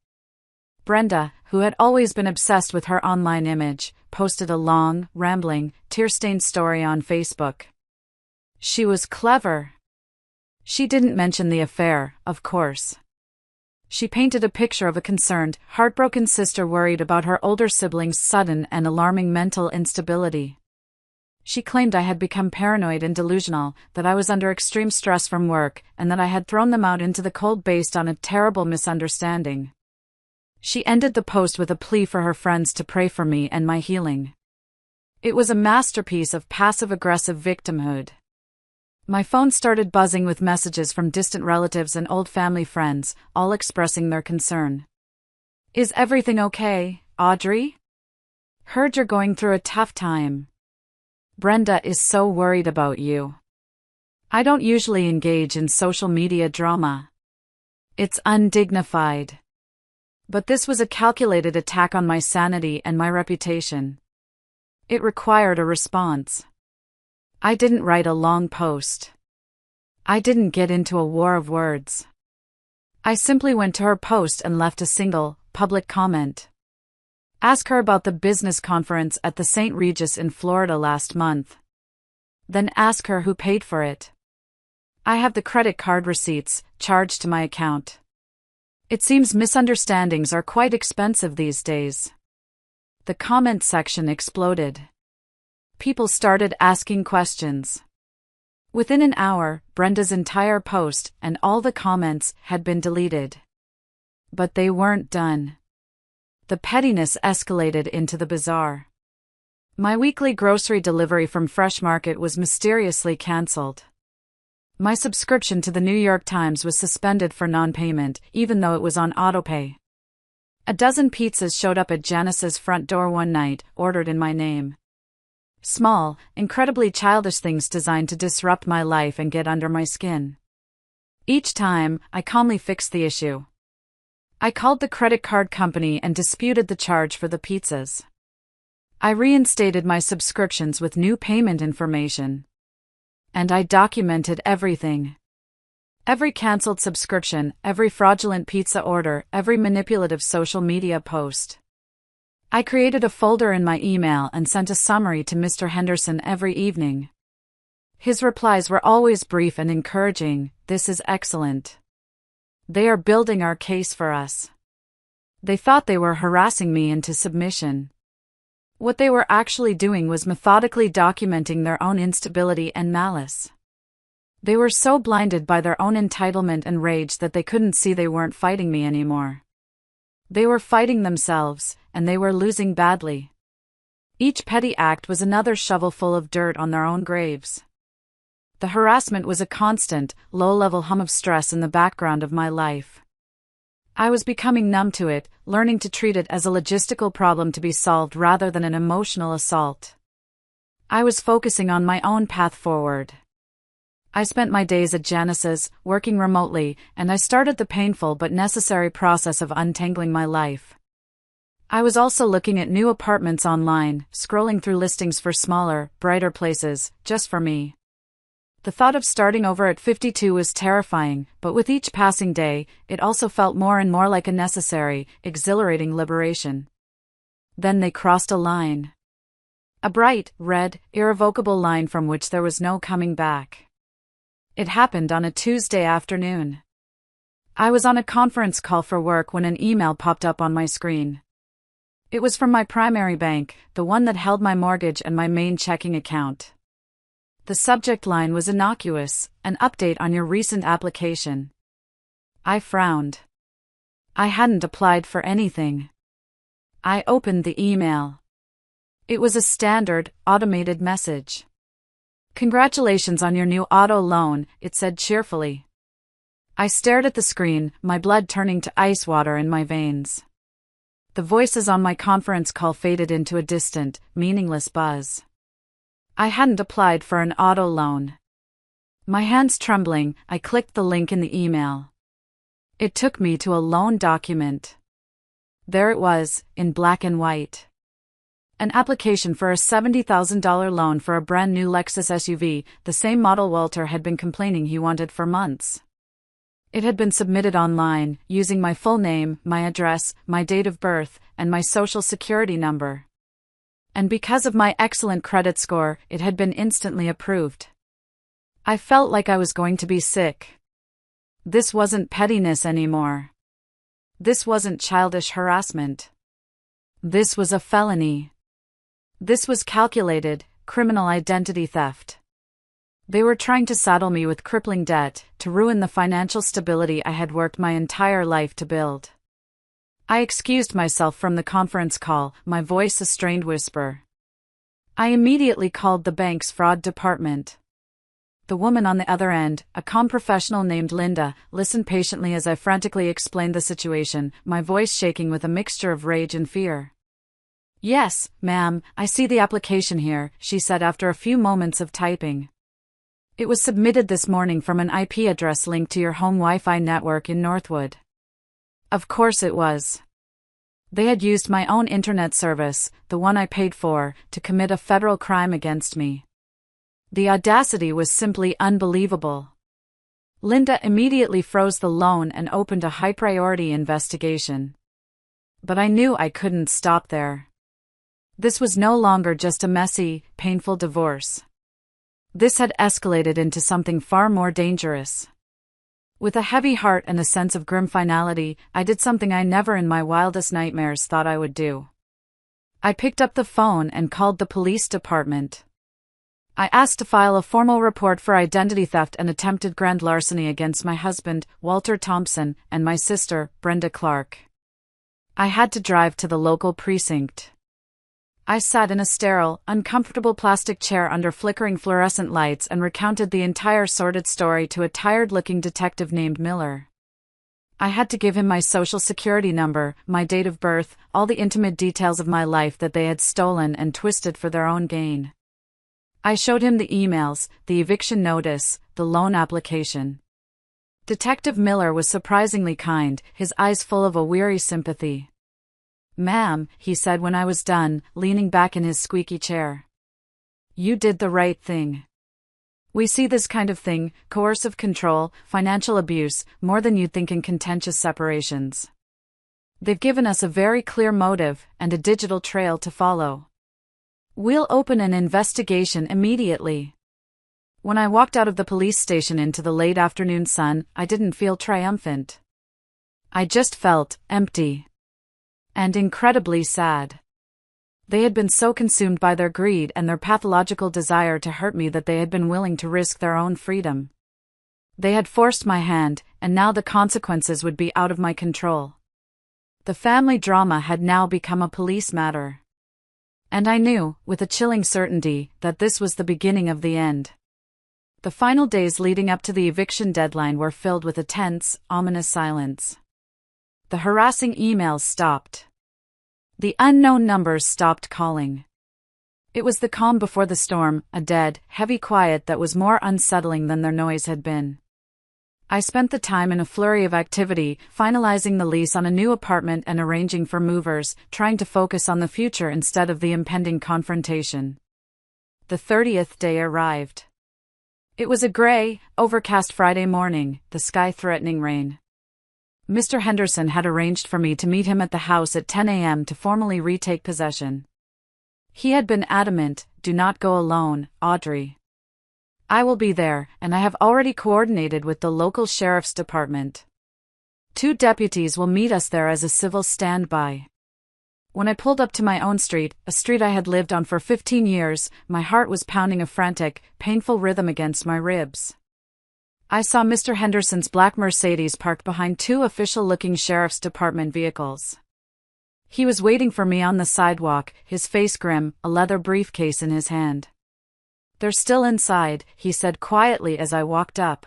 Brenda, who had always been obsessed with her online image, posted a long, rambling, tear-stained story on Facebook. She was clever. She didn't mention the affair, of course. She painted a picture of a concerned, heartbroken sister worried about her older sibling's sudden and alarming mental instability. She claimed I had become paranoid and delusional, that I was under extreme stress from work, and that I had thrown them out into the cold based on a terrible misunderstanding. She ended the post with a plea for her friends to pray for me and my healing. It was a masterpiece of passive-aggressive victimhood. My phone started buzzing with messages from distant relatives and old family friends, all expressing their concern. "Is everything okay, Audrey? Heard you're going through a tough time. Brenda is so worried about you. I don't usually engage in social media drama. It's undignified. But this was a calculated attack on my sanity and my reputation. It required a response. I didn't write a long post. I didn't get into a war of words. I simply went to her post and left a single, public comment. Ask her about the business conference at the St. Regis in Florida last month. Then ask her who paid for it. I have the credit card receipts, charged to my account. It seems misunderstandings are quite expensive these days." The comment section exploded. People started asking questions. Within an hour, Brenda's entire post and all the comments had been deleted. But they weren't done. The pettiness escalated into the bizarre. My weekly grocery delivery from Fresh Market was mysteriously cancelled. My subscription to the New York Times was suspended for non-payment, even though it was on autopay. A dozen pizzas showed up at Janice's front door one night, ordered in my name. Small, incredibly childish things designed to disrupt my life and get under my skin. Each time, I calmly fixed the issue. I called the credit card company and disputed the charge for the pizzas. I reinstated my subscriptions with new payment information. And I documented everything. Every cancelled subscription, every fraudulent pizza order, every manipulative social media post. I created a folder in my email and sent a summary to Mr. Henderson every evening. His replies were always brief and encouraging. "This is excellent. They are building our case for us." They thought they were harassing me into submission. What they were actually doing was methodically documenting their own instability and malice. They were so blinded by their own entitlement and rage that they couldn't see they weren't fighting me anymore. They were fighting themselves, and they were losing badly. Each petty act was another shovelful of dirt on their own graves. The harassment was a constant, low-level hum of stress in the background of my life. I was becoming numb to it, learning to treat it as a logistical problem to be solved rather than an emotional assault. I was focusing on my own path forward. I spent my days at Janice's, working remotely, and I started the painful but necessary process of untangling my life. I was also looking at new apartments online, scrolling through listings for smaller, brighter places, just for me. The thought of starting over at 52 was terrifying, but with each passing day, it also felt more and more like a necessary, exhilarating liberation. Then they crossed a line. A bright, red, irrevocable line from which there was no coming back. It happened on a Tuesday afternoon. I was on a conference call for work when an email popped up on my screen. It was from my primary bank, the one that held my mortgage and my main checking account. The subject line was innocuous, an update on your recent application. I frowned. I hadn't applied for anything. I opened the email. It was a standard, automated message. "Congratulations on your new auto loan," it said cheerfully. I stared at the screen, my blood turning to ice water in my veins. The voices on my conference call faded into a distant, meaningless buzz. I hadn't applied for an auto loan. My hands trembling, I clicked the link in the email. It took me to a loan document. There it was, in black and white. An application for a $70,000 loan for a brand new Lexus SUV, the same model Walter had been complaining he wanted for months. It had been submitted online, using my full name, my address, my date of birth, and my social security number. And because of my excellent credit score, it had been instantly approved. I felt like I was going to be sick. This wasn't pettiness anymore. This wasn't childish harassment. This was a felony. This was calculated, criminal identity theft. They were trying to saddle me with crippling debt, to ruin the financial stability I had worked my entire life to build. I excused myself from the conference call, my voice a strained whisper. I immediately called the bank's fraud department. The woman on the other end, a calm professional named Linda, listened patiently as I frantically explained the situation, my voice shaking with a mixture of rage and fear. "Yes, ma'am, I see the application here," she said after a few moments of typing. "It was submitted this morning from an IP address linked to your home Wi-Fi network in Northwood." Of course it was. They had used my own internet service, the one I paid for, to commit a federal crime against me. The audacity was simply unbelievable. Linda immediately froze the loan and opened a high-priority investigation. But I knew I couldn't stop there. This was no longer just a messy, painful divorce. This had escalated into something far more dangerous. With a heavy heart and a sense of grim finality, I did something I never in my wildest nightmares thought I would do. I picked up the phone and called the police department. I asked to file a formal report for identity theft and attempted grand larceny against my husband, Walter Thompson, and my sister, Brenda Clark. I had to drive to the local precinct. I sat in a sterile, uncomfortable plastic chair under flickering fluorescent lights and recounted the entire sordid story to a tired-looking detective named Miller. I had to give him my social security number, my date of birth, all the intimate details of my life that they had stolen and twisted for their own gain. I showed him the emails, the eviction notice, the loan application. Detective Miller was surprisingly kind, his eyes full of a weary sympathy. "Ma'am," he said when I was done, leaning back in his squeaky chair. "You did the right thing. We see this kind of thing, coercive control, financial abuse, more than you'd think in contentious separations. They've given us a very clear motive, and a digital trail to follow. We'll open an investigation immediately." When I walked out of the police station into the late afternoon sun, I didn't feel triumphant. I just felt empty. And incredibly sad. They had been so consumed by their greed and their pathological desire to hurt me that they had been willing to risk their own freedom. They had forced my hand, and now the consequences would be out of my control. The family drama had now become a police matter. And I knew, with a chilling certainty, that this was the beginning of the end. The final days leading up to the eviction deadline were filled with a tense, ominous silence. The harassing emails stopped. The unknown numbers stopped calling. It was the calm before the storm, a dead, heavy quiet that was more unsettling than their noise had been. I spent the time in a flurry of activity, finalizing the lease on a new apartment and arranging for movers, trying to focus on the future instead of the impending confrontation. The 30th day arrived. It was a gray, overcast Friday morning, the sky threatening rain. Mr. Henderson had arranged for me to meet him at the house at 10 a.m. to formally retake possession. He had been adamant, "Do not go alone, Audrey. I will be there, and I have already coordinated with the local sheriff's department. 2 deputies will meet us there as a civil standby." When I pulled up to my own street, a street I had lived on for 15 years, my heart was pounding a frantic, painful rhythm against my ribs. I saw Mr. Henderson's black Mercedes parked behind 2 official-looking sheriff's department vehicles. He was waiting for me on the sidewalk, his face grim, a leather briefcase in his hand. "They're still inside," he said quietly as I walked up.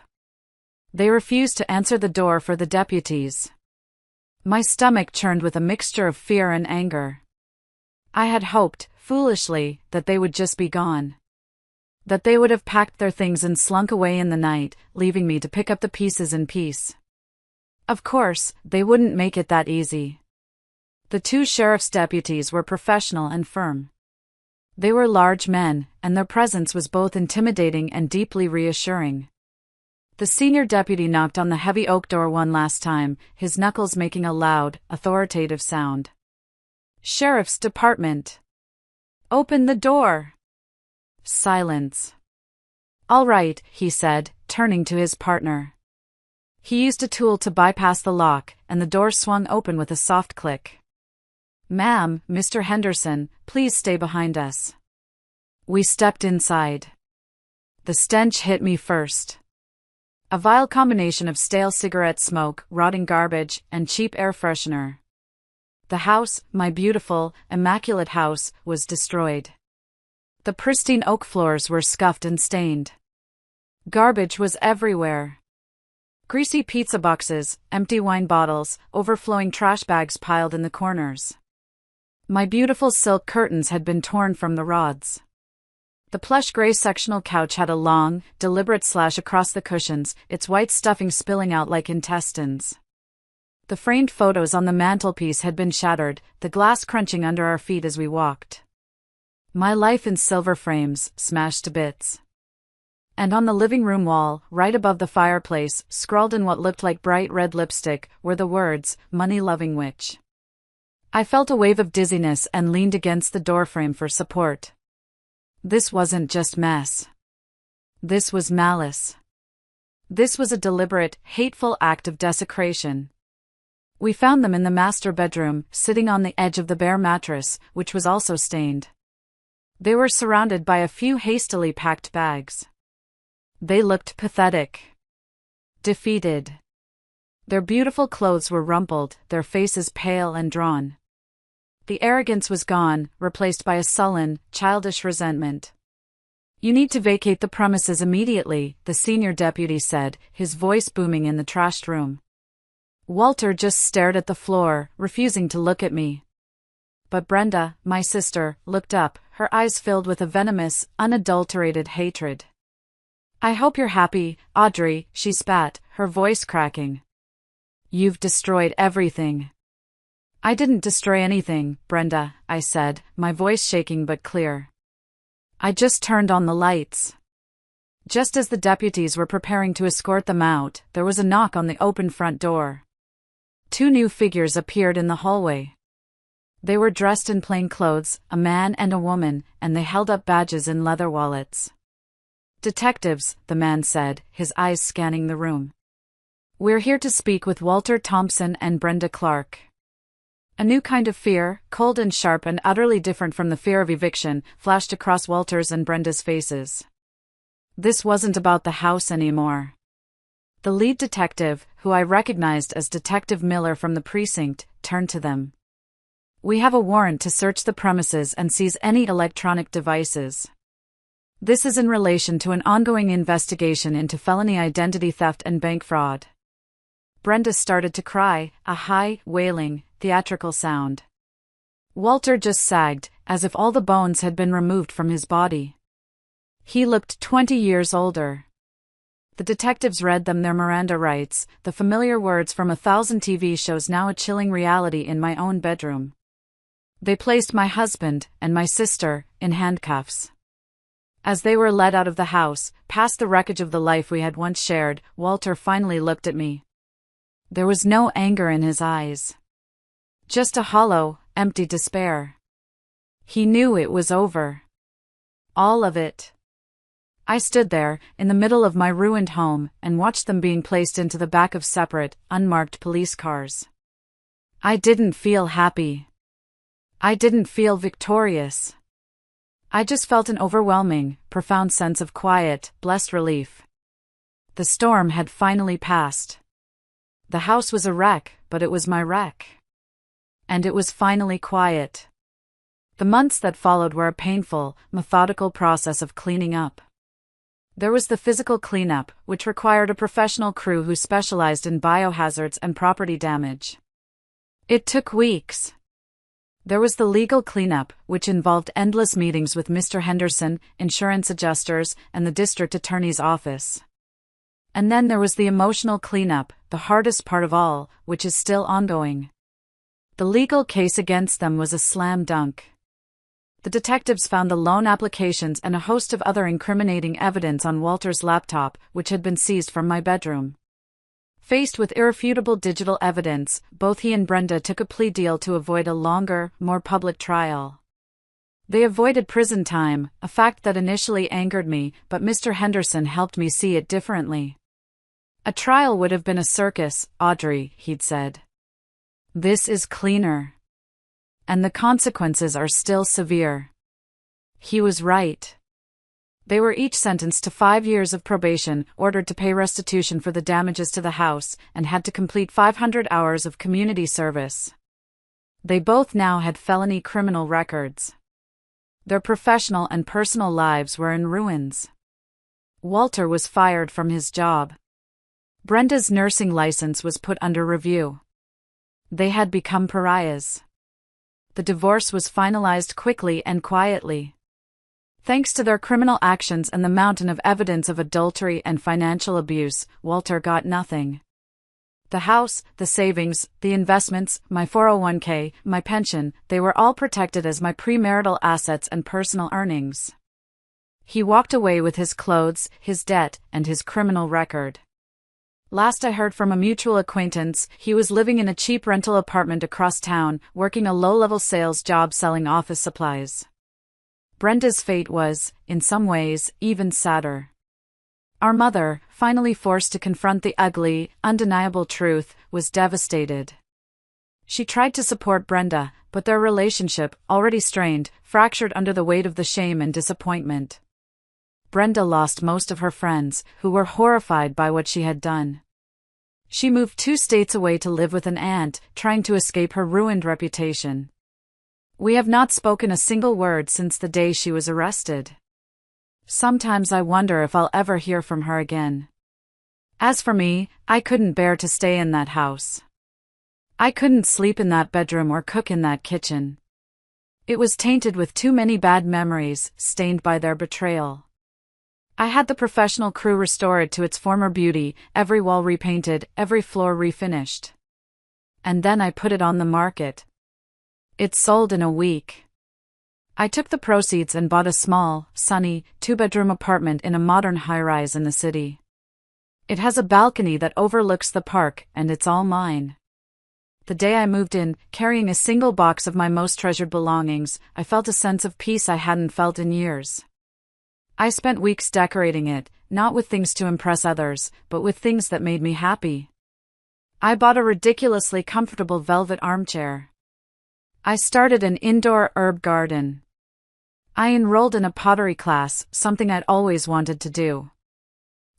They refused to answer the door for the deputies. My stomach churned with a mixture of fear and anger. I had hoped, foolishly, that they would just be gone. That they would have packed their things and slunk away in the night, leaving me to pick up the pieces in peace. Of course, they wouldn't make it that easy. The 2 sheriff's deputies were professional and firm. They were large men, and their presence was both intimidating and deeply reassuring. The senior deputy knocked on the heavy oak door one last time, his knuckles making a loud, authoritative sound. "Sheriff's Department. Open the door." Silence. "All right," he said, turning to his partner. He used a tool to bypass the lock, and the door swung open with a soft click. "Ma'am, Mr. Henderson, please stay behind us." We stepped inside. The stench hit me first. A vile combination of stale cigarette smoke, rotting garbage, and cheap air freshener. The house, my beautiful, immaculate house, was destroyed. The pristine oak floors were scuffed and stained. Garbage was everywhere. Greasy pizza boxes, empty wine bottles, overflowing trash bags piled in the corners. My beautiful silk curtains had been torn from the rods. The plush gray sectional couch had a long, deliberate slash across the cushions, its white stuffing spilling out like intestines. The framed photos on the mantelpiece had been shattered, the glass crunching under our feet as we walked. My life in silver frames, smashed to bits. And on the living room wall, right above the fireplace, scrawled in what looked like bright red lipstick, were the words, "Money-loving witch." I felt a wave of dizziness and leaned against the doorframe for support. This wasn't just mess. This was malice. This was a deliberate, hateful act of desecration. We found them in the master bedroom, sitting on the edge of the bare mattress, which was also stained. They were surrounded by a few hastily packed bags. They looked pathetic. Defeated. Their beautiful clothes were rumpled, their faces pale and drawn. The arrogance was gone, replaced by a sullen, childish resentment. "You need to vacate the premises immediately," the senior deputy said, his voice booming in the trashed room. Walter just stared at the floor, refusing to look at me. But Brenda, my sister, looked up, her eyes filled with a venomous, unadulterated hatred. "I hope you're happy, Audrey," she spat, her voice cracking. "You've destroyed everything." "I didn't destroy anything, Brenda," I said, my voice shaking but clear. "I just turned on the lights." Just as the deputies were preparing to escort them out, there was a knock on the open front door. 2 new figures appeared in the hallway. They were dressed in plain clothes, a man and a woman, and they held up badges in leather wallets. "Detectives," the man said, his eyes scanning the room. "We're here to speak with Walter Thompson and Brenda Clark." A new kind of fear, cold and sharp and utterly different from the fear of eviction, flashed across Walter's and Brenda's faces. This wasn't about the house anymore. The lead detective, who I recognized as Detective Miller from the precinct, turned to them. "We have a warrant to search the premises and seize any electronic devices. This is in relation to an ongoing investigation into felony identity theft and bank fraud." Brenda started to cry, a high, wailing, theatrical sound. Walter just sagged, as if all the bones had been removed from his body. He looked 20 years older. The detectives read them their Miranda rights, the familiar words from 1,000 TV shows now a chilling reality in my own bedroom. They placed my husband, and my sister, in handcuffs. As they were led out of the house, past the wreckage of the life we had once shared, Walter finally looked at me. There was no anger in his eyes. Just a hollow, empty despair. He knew it was over. All of it. I stood there, in the middle of my ruined home, and watched them being placed into the back of separate, unmarked police cars. I didn't feel happy. I didn't feel victorious. I just felt an overwhelming, profound sense of quiet, blessed relief. The storm had finally passed. The house was a wreck, but it was my wreck. And it was finally quiet. The months that followed were a painful, methodical process of cleaning up. There was the physical cleanup, which required a professional crew who specialized in biohazards and property damage. It took weeks. There was the legal cleanup, which involved endless meetings with Mr. Henderson, insurance adjusters, and the district attorney's office. And then there was the emotional cleanup, the hardest part of all, which is still ongoing. The legal case against them was a slam dunk. The detectives found the loan applications and a host of other incriminating evidence on Walter's laptop, which had been seized from my bedroom. Faced with irrefutable digital evidence, both he and Brenda took a plea deal to avoid a longer, more public trial. They avoided prison time, a fact that initially angered me, but Mr. Henderson helped me see it differently. A trial would have been a circus, Audrey, he'd said. This is cleaner. And the consequences are still severe. He was right. They were each sentenced to 5 years of probation, ordered to pay restitution for the damages to the house, and had to complete 500 hours of community service. They both now had felony criminal records. Their professional and personal lives were in ruins. Walter was fired from his job. Brenda's nursing license was put under review. They had become pariahs. The divorce was finalized quickly and quietly. Thanks to their criminal actions and the mountain of evidence of adultery and financial abuse, Walter got nothing. The house, the savings, the investments, my 401k, my pension, they were all protected as my premarital assets and personal earnings. He walked away with his clothes, his debt, and his criminal record. Last I heard from a mutual acquaintance, he was living in a cheap rental apartment across town, working a low-level sales job selling office supplies. Brenda's fate was, in some ways, even sadder. Our mother, finally forced to confront the ugly, undeniable truth, was devastated. She tried to support Brenda, but their relationship, already strained, fractured under the weight of the shame and disappointment. Brenda lost most of her friends, who were horrified by what she had done. She moved 2 states away to live with an aunt, trying to escape her ruined reputation. We have not spoken a single word since the day she was arrested. Sometimes I wonder if I'll ever hear from her again. As for me, I couldn't bear to stay in that house. I couldn't sleep in that bedroom or cook in that kitchen. It was tainted with too many bad memories, stained by their betrayal. I had the professional crew restored to its former beauty, every wall repainted, every floor refinished. And then I put it on the market. It sold in a week. I took the proceeds and bought a small, sunny, 2-bedroom apartment in a modern high-rise in the city. It has a balcony that overlooks the park, and it's all mine. The day I moved in, carrying a single box of my most treasured belongings, I felt a sense of peace I hadn't felt in years. I spent weeks decorating it, not with things to impress others, but with things that made me happy. I bought a ridiculously comfortable velvet armchair. I started an indoor herb garden. I enrolled in a pottery class, something I'd always wanted to do.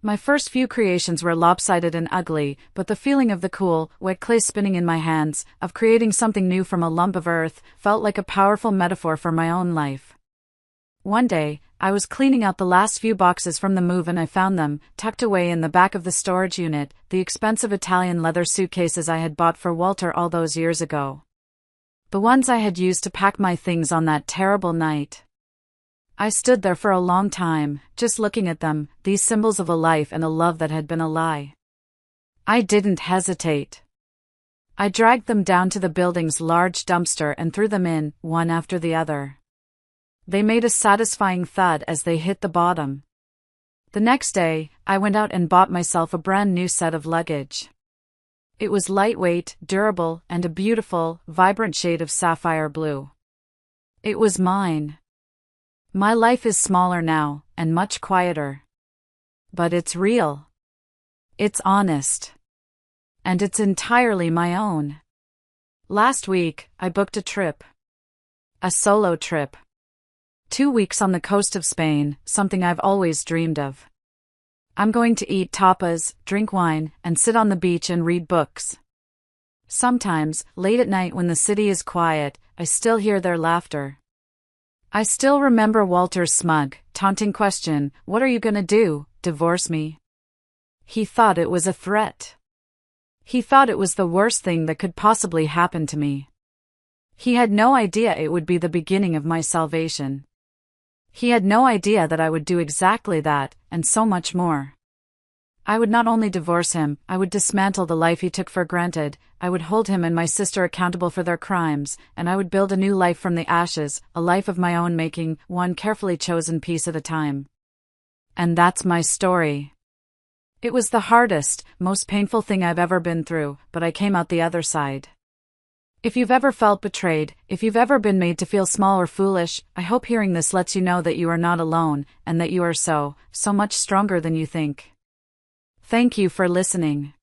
My first few creations were lopsided and ugly, but the feeling of the cool, wet clay spinning in my hands, of creating something new from a lump of earth, felt like a powerful metaphor for my own life. One day, I was cleaning out the last few boxes from the move and I found them, tucked away in the back of the storage unit, the expensive Italian leather suitcases I had bought for Walter all those years ago. The ones I had used to pack my things on that terrible night. I stood there for a long time, just looking at them, these symbols of a life and a love that had been a lie. I didn't hesitate. I dragged them down to the building's large dumpster and threw them in, one after the other. They made a satisfying thud as they hit the bottom. The next day, I went out and bought myself a brand new set of luggage. It was lightweight, durable, and a beautiful, vibrant shade of sapphire blue. It was mine. My life is smaller now, and much quieter. But it's real. It's honest. And it's entirely my own. Last week, I booked a trip. A solo trip. 2 weeks on the coast of Spain, something I've always dreamed of. I'm going to eat tapas, drink wine, and sit on the beach and read books. Sometimes, late at night when the city is quiet, I still hear their laughter. I still remember Walter's smug, taunting question, "What are you gonna do, divorce me?" He thought it was a threat. He thought it was the worst thing that could possibly happen to me. He had no idea it would be the beginning of my salvation. He had no idea that I would do exactly that, and so much more. I would not only divorce him, I would dismantle the life he took for granted, I would hold him and my sister accountable for their crimes, and I would build a new life from the ashes, a life of my own making, one carefully chosen piece at a time. And that's my story. It was the hardest, most painful thing I've ever been through, but I came out the other side. If you've ever felt betrayed, if you've ever been made to feel small or foolish, I hope hearing this lets you know that you are not alone, and that you are so much stronger than you think. Thank you for listening.